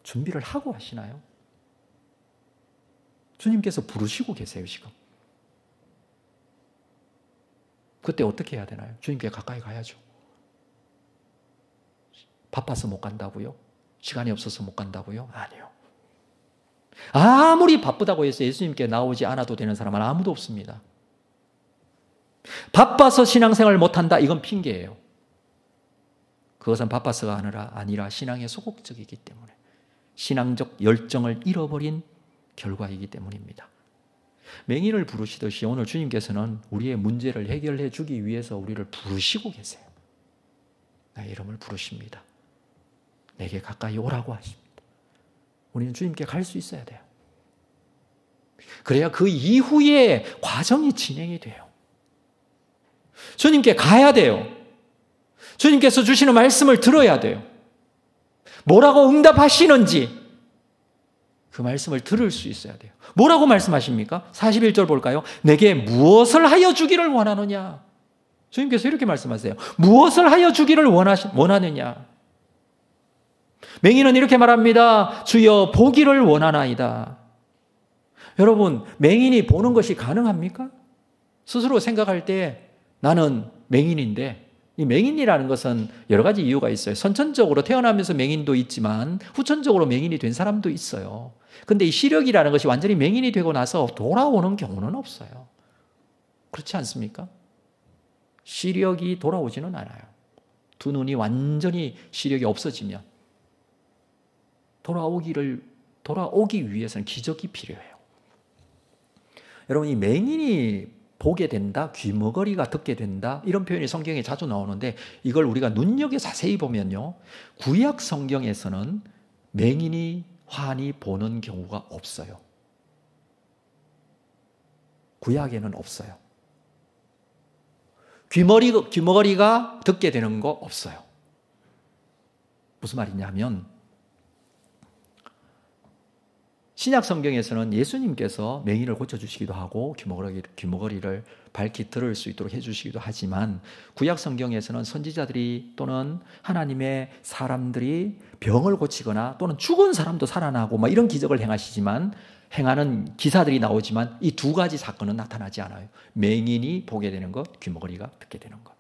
준비를 하고 하시나요? 주님께서 부르시고 계세요, 지금. 그때 어떻게 해야 되나요? 주님께 가까이 가야죠. 바빠서 못 간다고요? 시간이 없어서 못 간다고요? 아니요. 아무리 바쁘다고 해서 예수님께 나오지 않아도 되는 사람은 아무도 없습니다. 바빠서 신앙생활 못한다, 이건 핑계예요. 그것은 바빠서가 아니라 신앙에 소극적이기 때문에, 신앙적 열정을 잃어버린 결과이기 때문입니다. 맹인을 부르시듯이 오늘 주님께서는 우리의 문제를 해결해 주기 위해서 우리를 부르시고 계세요. 나의 이름을 부르십니다. 내게 가까이 오라고 하십니다. 우리는 주님께 갈 수 있어야 돼요. 그래야 그 이후에 과정이 진행이 돼요. 주님께 가야 돼요. 주님께서 주시는 말씀을 들어야 돼요. 뭐라고 응답하시는지 그 말씀을 들을 수 있어야 돼요. 뭐라고 말씀하십니까? 41절 볼까요? 내게 무엇을 하여 주기를 원하느냐? 주님께서 이렇게 말씀하세요. 무엇을 하여 주기를 원하느냐? 맹인은 이렇게 말합니다. 주여, 보기를 원하나이다. 여러분, 맹인이 보는 것이 가능합니까? 스스로 생각할 때 나는 맹인인데, 이 맹인이라는 것은 여러 가지 이유가 있어요. 선천적으로 태어나면서 맹인도 있지만 후천적으로 맹인이 된 사람도 있어요. 근데 이 시력이라는 것이 완전히 맹인이 되고 나서 돌아오는 경우는 없어요. 그렇지 않습니까? 시력이 돌아오지는 않아요. 두 눈이 완전히 시력이 없어지면 돌아오기 위해서는 기적이 필요해요. 여러분, 이 맹인이 보게 된다, 귀머거리가 듣게 된다, 이런 표현이 성경에 자주 나오는데 이걸 우리가 눈여겨 자세히 보면요, 구약 성경에서는 맹인이 환히 보는 경우가 없어요. 구약에는 없어요. 귀머거리가 듣게 되는 거 없어요. 무슨 말이냐면 신약 성경에서는 예수님께서 맹인을 고쳐주시기도 하고 귀머거리를 밝히 들을 수 있도록 해주시기도 하지만 구약 성경에서는 선지자들이 또는 하나님의 사람들이 병을 고치거나 또는 죽은 사람도 살아나고 막 이런 기적을 행하는 기사들이 나오지만 이 두 가지 사건은 나타나지 않아요. 맹인이 보게 되는 것, 귀머거리가 듣게 되는 것.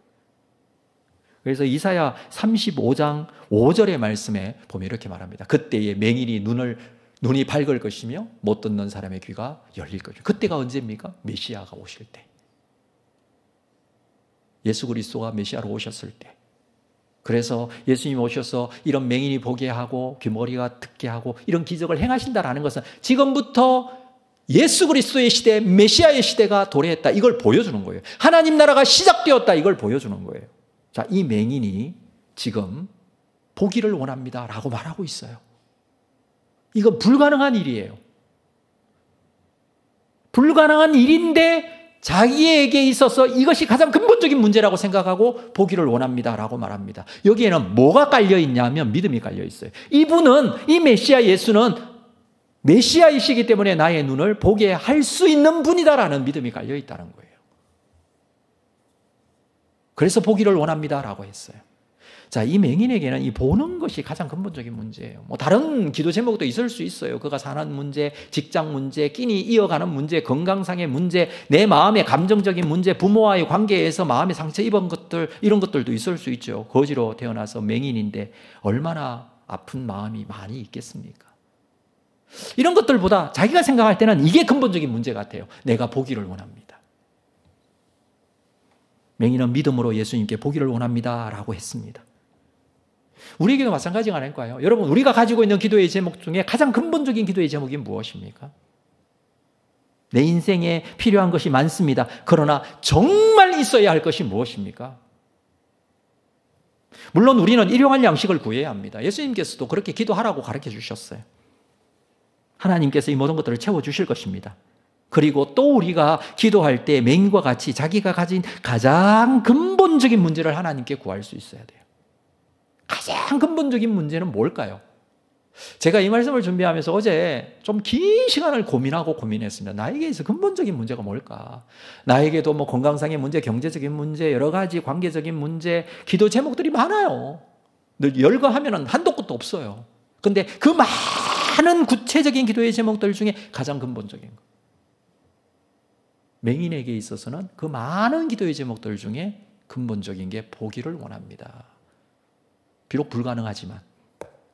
그래서 이사야 35장 5절의 말씀에 보면 이렇게 말합니다. 그때에 맹인이 눈이 밝을 것이며 못 듣는 사람의 귀가 열릴 것이며. 그때가 언제입니까? 메시아가 오실 때. 예수 그리스도가 메시아로 오셨을 때. 그래서 예수님이 오셔서 이런 맹인이 보게 하고 귀머리가 듣게 하고 이런 기적을 행하신다라는 것은 지금부터 예수 그리스도의 시대, 메시아의 시대가 도래했다, 이걸 보여주는 거예요. 하나님 나라가 시작되었다, 이걸 보여주는 거예요. 자, 이 맹인이 지금 보기를 원합니다 라고 말하고 있어요. 이건 불가능한 일이에요. 불가능한 일인데 자기에게 있어서 이것이 가장 근본적인 문제라고 생각하고 보기를 원합니다라고 말합니다. 여기에는 뭐가 깔려있냐면 믿음이 깔려있어요. 이분은, 이 메시아 예수는 메시아이시기 때문에 나의 눈을 보게 할 수 있는 분이다라는 믿음이 깔려있다는 거예요. 그래서 보기를 원합니다라고 했어요. 자, 이 맹인에게는 이 보는 것이 가장 근본적인 문제예요. 뭐 다른 기도 제목도 있을 수 있어요. 그가 사는 문제, 직장 문제, 끼니 이어가는 문제, 건강상의 문제, 내 마음의 감정적인 문제, 부모와의 관계에서 마음에 상처 입은 것들, 이런 것들도 있을 수 있죠. 거지로 태어나서 맹인인데 얼마나 아픈 마음이 많이 있겠습니까? 이런 것들보다 자기가 생각할 때는 이게 근본적인 문제 같아요. 내가 보기를 원합니다. 맹인은 믿음으로 예수님께 보기를 원합니다 라고 했습니다. 우리에게도 마찬가지가 아닐까요? 여러분, 우리가 가지고 있는 기도의 제목 중에 가장 근본적인 기도의 제목이 무엇입니까? 내 인생에 필요한 것이 많습니다. 그러나 정말 있어야 할 것이 무엇입니까? 물론 우리는 일용할 양식을 구해야 합니다. 예수님께서도 그렇게 기도하라고 가르쳐 주셨어요. 하나님께서 이 모든 것들을 채워주실 것입니다. 그리고 또 우리가 기도할 때 맹인과 같이 자기가 가진 가장 근본적인 문제를 하나님께 구할 수 있어야 돼요. 가장 근본적인 문제는 뭘까요? 제가 이 말씀을 준비하면서 어제 좀 긴 시간을 고민했습니다. 나에게 있어 근본적인 문제가 뭘까? 나에게도 뭐 건강상의 문제, 경제적인 문제, 여러 가지 관계적인 문제, 기도 제목들이 많아요. 열거하면 한도 끝도 없어요. 근데 그 많은 구체적인 기도의 제목들 중에 가장 근본적인 거. 맹인에게 있어서는 그 많은 기도의 제목들 중에 근본적인 게 보기를 원합니다. 비록 불가능하지만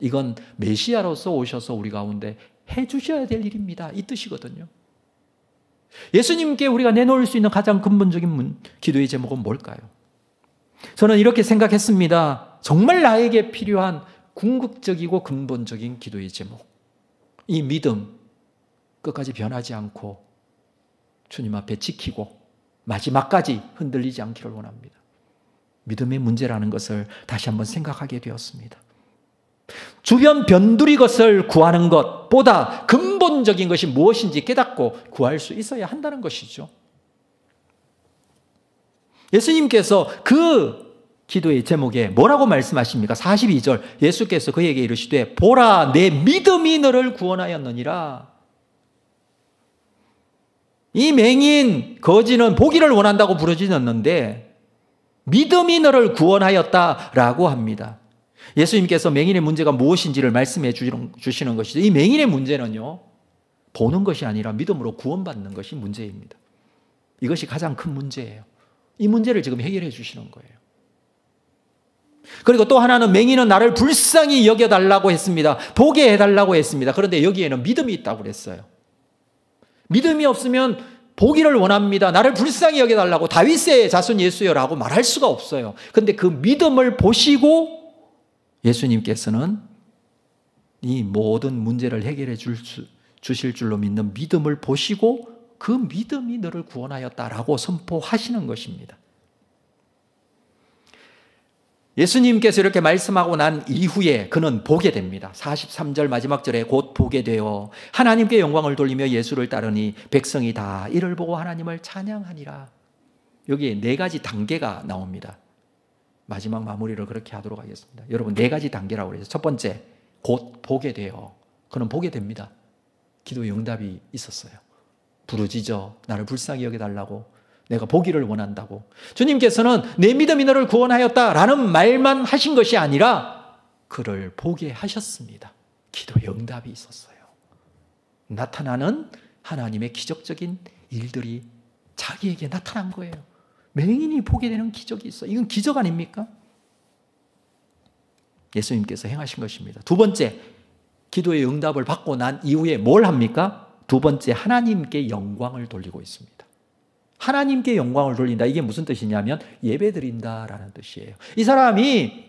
이건 메시아로서 오셔서 우리 가운데 해주셔야 될 일입니다. 이 뜻이거든요. 예수님께 우리가 내놓을 수 있는 가장 근본적인 기도의 제목은 뭘까요? 저는 이렇게 생각했습니다. 정말 나에게 필요한 궁극적이고 근본적인 기도의 제목. 이 믿음 끝까지 변하지 않고 주님 앞에 지키고 마지막까지 흔들리지 않기를 원합니다. 믿음의 문제라는 것을 다시 한번 생각하게 되었습니다. 주변 변두리 것을 구하는 것보다 근본적인 것이 무엇인지 깨닫고 구할 수 있어야 한다는 것이죠. 예수님께서 그 기도의 제목에 뭐라고 말씀하십니까? 42절 예수께서 그에게 이르시되 보라 내 믿음이 너를 구원하였느니라. 이 맹인 거지는 보기를 원한다고 부르짖었는데 믿음이 너를 구원하였다라고 합니다. 예수님께서 맹인의 문제가 무엇인지를 말씀해 주시는 것이죠. 이 맹인의 문제는요, 보는 것이 아니라 믿음으로 구원받는 것이 문제입니다. 이것이 가장 큰 문제예요. 이 문제를 지금 해결해 주시는 거예요. 그리고 또 하나는 맹인은 나를 불쌍히 여겨달라고 했습니다. 보게 해달라고 했습니다. 그런데 여기에는 믿음이 있다고 그랬어요. 믿음이 없으면 보기를 원합니다. 나를 불쌍히 여겨달라고 다윗의 자손 예수여라고 말할 수가 없어요. 그런데 그 믿음을 보시고 예수님께서는 이 모든 문제를 해결해 주실 줄로 믿는 믿음을 보시고 그 믿음이 너를 구원하였다라고 선포하시는 것입니다. 예수님께서 이렇게 말씀하고 난 이후에 그는 보게 됩니다. 43절 마지막 절에 곧 보게 되어 하나님께 영광을 돌리며 예수를 따르니 백성이 다 이를 보고 하나님을 찬양하니라. 여기에 네 가지 단계가 나옵니다. 마지막 마무리를 그렇게 하도록 하겠습니다. 여러분 네 가지 단계라고 그래서 첫 번째 곧 보게 되어 그는 보게 됩니다. 기도의 응답이 있었어요. 부르짖어 나를 불쌍히 여겨달라고 내가 보기를 원한다고. 주님께서는 내 믿음이 너를 구원하였다라는 말만 하신 것이 아니라 그를 보게 하셨습니다. 기도의 응답이 있었어요. 나타나는 하나님의 기적적인 일들이 자기에게 나타난 거예요. 맹인이 보게 되는 기적이 있어요. 이건 기적 아닙니까? 예수님께서 행하신 것입니다. 두 번째, 기도의 응답을 받고 난 이후에 뭘 합니까? 두 번째, 하나님께 영광을 돌리고 있습니다. 하나님께 영광을 돌린다. 이게 무슨 뜻이냐면 예배 드린다라는 뜻이에요. 이 사람이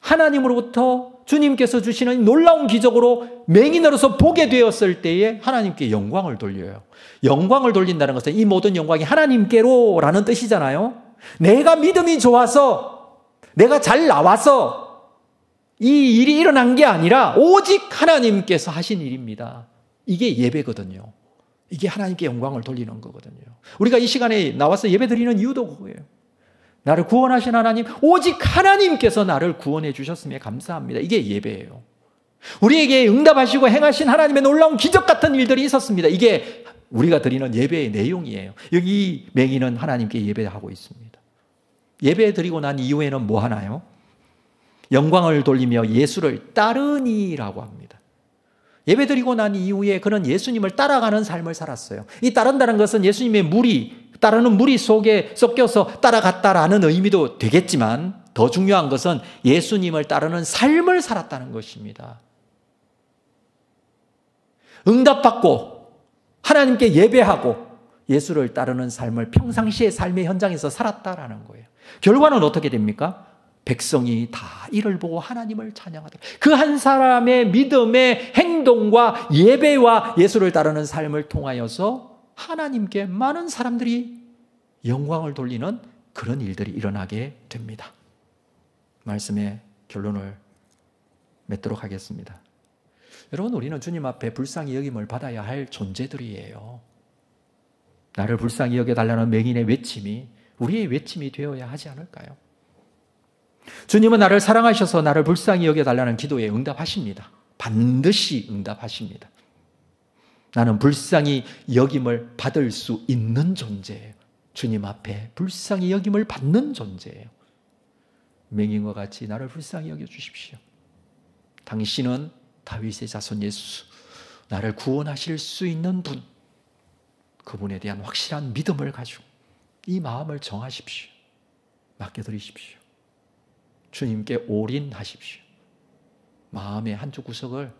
하나님으로부터 주님께서 주시는 놀라운 기적으로 맹인으로서 보게 되었을 때에 하나님께 영광을 돌려요. 영광을 돌린다는 것은 이 모든 영광이 하나님께로라는 뜻이잖아요. 내가 믿음이 좋아서 내가 잘 나와서 이 일이 일어난 게 아니라 오직 하나님께서 하신 일입니다. 이게 예배거든요. 이게 하나님께 영광을 돌리는 거거든요. 우리가 이 시간에 나와서 예배 드리는 이유도 그거예요. 나를 구원하신 하나님, 오직 하나님께서 나를 구원해 주셨음에 감사합니다. 이게 예배예요. 우리에게 응답하시고 행하신 하나님의 놀라운 기적 같은 일들이 있었습니다. 이게 우리가 드리는 예배의 내용이에요. 여기 맹인은 하나님께 예배하고 있습니다. 예배 드리고 난 이후에는 뭐 하나요? 영광을 돌리며 예수를 따르니라고 합니다. 예배 드리고 난 이후에 그는 예수님을 따라가는 삶을 살았어요. 이 따른다는 것은 예수님의 따르는 무리 속에 섞여서 따라갔다라는 의미도 되겠지만 더 중요한 것은 예수님을 따르는 삶을 살았다는 것입니다. 응답받고 하나님께 예배하고 예수를 따르는 삶을 평상시의 삶의 현장에서 살았다라는 거예요. 결과는 어떻게 됩니까? 백성이 다 이를 보고 하나님을 찬양하더라. 그 한 사람의 믿음의 행동과 예배와 예수를 따르는 삶을 통하여서 하나님께 많은 사람들이 영광을 돌리는 그런 일들이 일어나게 됩니다. 말씀의 결론을 맺도록 하겠습니다. 여러분, 우리는 주님 앞에 불쌍히 여김을 받아야 할 존재들이에요. 나를 불쌍히 여겨달라는 맹인의 외침이 우리의 외침이 되어야 하지 않을까요? 주님은 나를 사랑하셔서 나를 불쌍히 여겨달라는 기도에 응답하십니다. 반드시 응답하십니다. 나는 불쌍히 여김을 받을 수 있는 존재예요. 주님 앞에 불쌍히 여김을 받는 존재예요. 맹인과 같이 나를 불쌍히 여겨주십시오. 당신은 다윗의 자손 예수, 나를 구원하실 수 있는 분, 그분에 대한 확실한 믿음을 가지고 이 마음을 정하십시오. 맡겨드리십시오. 주님께 올인하십시오. 마음의 한쪽 구석을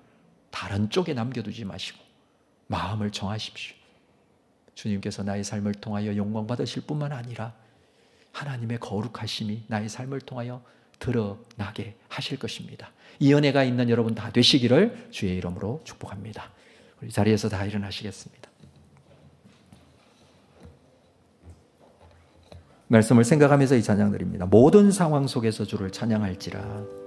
다른 쪽에 남겨두지 마시고 마음을 정하십시오. 주님께서 나의 삶을 통하여 영광 받으실 뿐만 아니라 하나님의 거룩하심이 나의 삶을 통하여 드러나게 하실 것입니다. 이 은혜가 있는 여러분 다 되시기를 주의 이름으로 축복합니다. 우리 자리에서 다 일어나시겠습니다. 말씀을 생각하면서 이 찬양 드립니다. 모든 상황 속에서 주를 찬양할지라.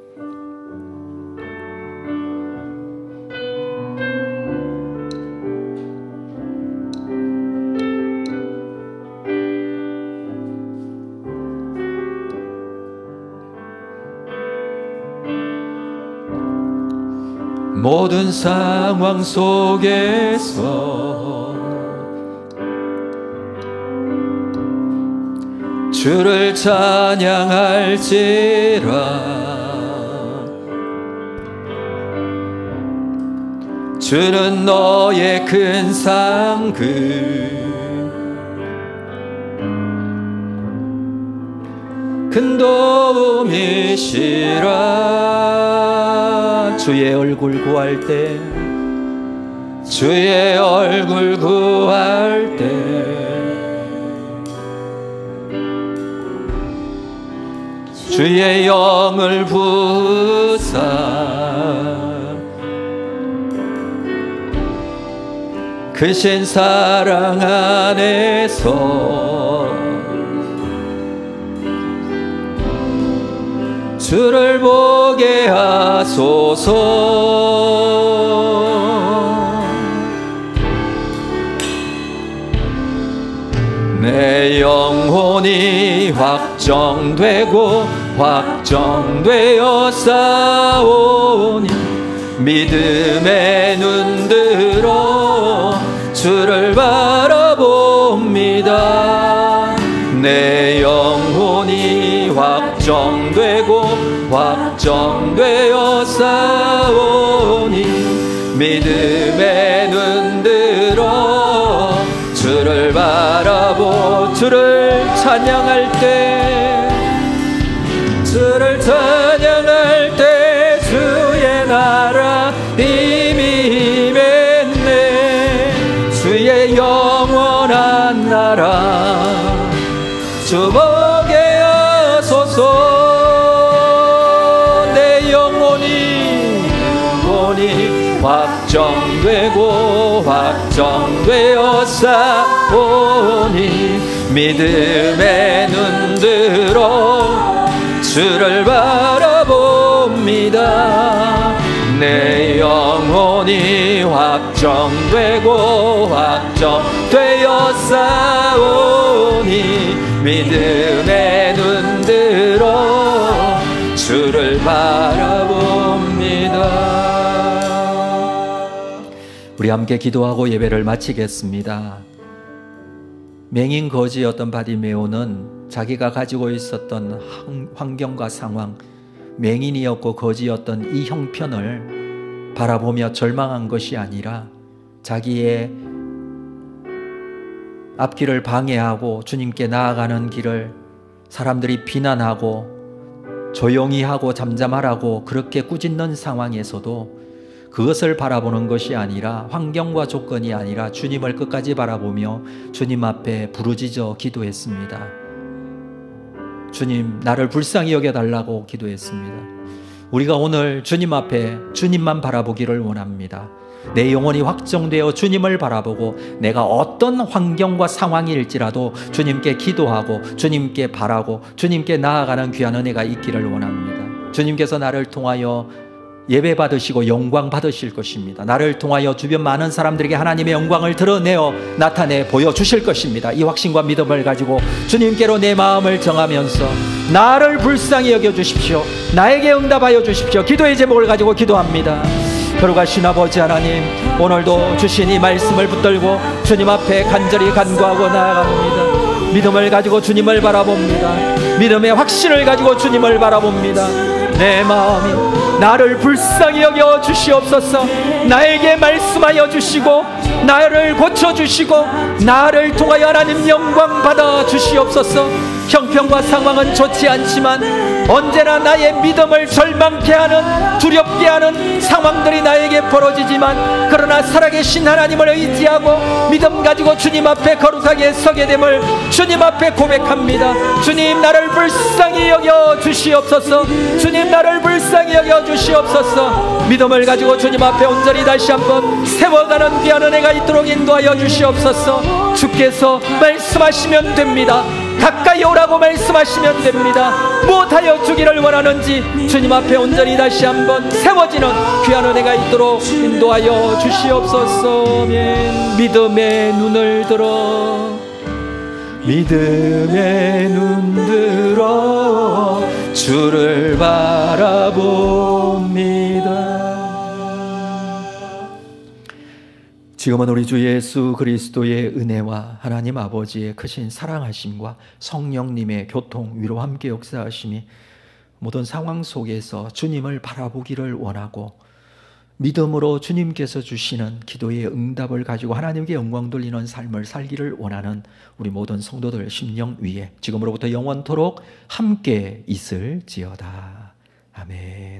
모든 상황 속에서 주를 찬양할지라. 주는 너의 큰 상급 큰 도움이시라. 주의 얼굴 구할 때, 주의 얼굴 구할 때, 주의 영을 부사 크신 사랑 안에서 주를 보게 하소서. 내 영혼이 확정되고 확정되어 싸우니 믿음의 눈들어 주를 바라봅니다. 내 영혼이 확정되고 확정되어 싸우니 믿음의 눈들어 주를 바라보. 주를 찬양할 때, 주를 찬양할 때 주의 나라 이미 임했네. 주의 영원한 나라 주 보게 하소서. 내 영혼이 확정되고 확정되어 싸우니 믿음의 눈들어 주를 바라봅니다. 내 영혼이 확정되고 확정되어 싸우니 믿음의 눈들어 주를 바라봅니다. 우리 함께 기도하고 예배를 마치겠습니다. 맹인 거지였던 바디메오는 자기가 가지고 있었던 환경과 상황, 맹인이었고 거지였던 이 형편을 바라보며 절망한 것이 아니라 자기의 앞길을 방해하고 주님께 나아가는 길을 사람들이 비난하고 조용히 하고 잠잠하라고 그렇게 꾸짖는 상황에서도 그것을 바라보는 것이 아니라, 환경과 조건이 아니라 주님을 끝까지 바라보며 주님 앞에 부르짖어 기도했습니다. 주님, 나를 불쌍히 여겨달라고 기도했습니다. 우리가 오늘 주님 앞에 주님만 바라보기를 원합니다. 내 영혼이 확정되어 주님을 바라보고 내가 어떤 환경과 상황일지라도 주님께 기도하고 주님께 바라고 주님께 나아가는 귀한 은혜가 있기를 원합니다. 주님께서 나를 통하여 예배 받으시고 영광 받으실 것입니다. 나를 통하여 주변 많은 사람들에게 하나님의 영광을 드러내어 나타내 보여주실 것입니다. 이 확신과 믿음을 가지고 주님께로 내 마음을 정하면서 나를 불쌍히 여겨주십시오. 나에게 응답하여 주십시오. 기도의 제목을 가지고 기도합니다. 거룩하신 아버지 하나님, 오늘도 주신 이 말씀을 붙들고 주님 앞에 간절히 간구하고 나아갑니다. 믿음을 가지고 주님을 바라봅니다. 믿음의 확신을 가지고 주님을 바라봅니다. 내 마음이 나를 불쌍히 여겨 주시옵소서. 나에게 말씀하여 주시고 나를 고쳐주시고 나를 통하여 하나님 영광 받아 주시옵소서. 형편과 상황은 좋지 않지만 언제나 나의 믿음을 절망케 하는, 두렵게 하는 상황들이 나에게 벌어지지만, 그러나 살아계신 하나님을 의지하고 믿음 가지고 주님 앞에 거룩하게 서게 됨을 주님 앞에 고백합니다. 주님, 나를 불쌍히 여겨 주시옵소서. 주님, 나를 불쌍히 여겨 주시옵소서. 믿음을 가지고 주님 앞에 온전히 다시 한번 세워가는 귀한 은혜가 있도록 인도하여 주시옵소서. 주께서 말씀하시면 됩니다. 가까이 오라고 말씀하시면 됩니다. 무엇하여 주기를 원하는지 주님 앞에 온전히 다시 한번 세워지는 귀한 은혜가 있도록 인도하여 주시옵소서. 믿음의 눈을 들어, 믿음의 눈 들어 주를 바라봅니다. 지금은 우리 주 예수 그리스도의 은혜와 하나님 아버지의 크신 사랑하심과 성령님의 교통, 위로 함께 역사하심이 모든 상황 속에서 주님을 바라보기를 원하고 믿음으로 주님께서 주시는 기도의 응답을 가지고 하나님께 영광 돌리는 삶을 살기를 원하는 우리 모든 성도들 심령 위에 지금으로부터 영원토록 함께 있을지어다. 아멘.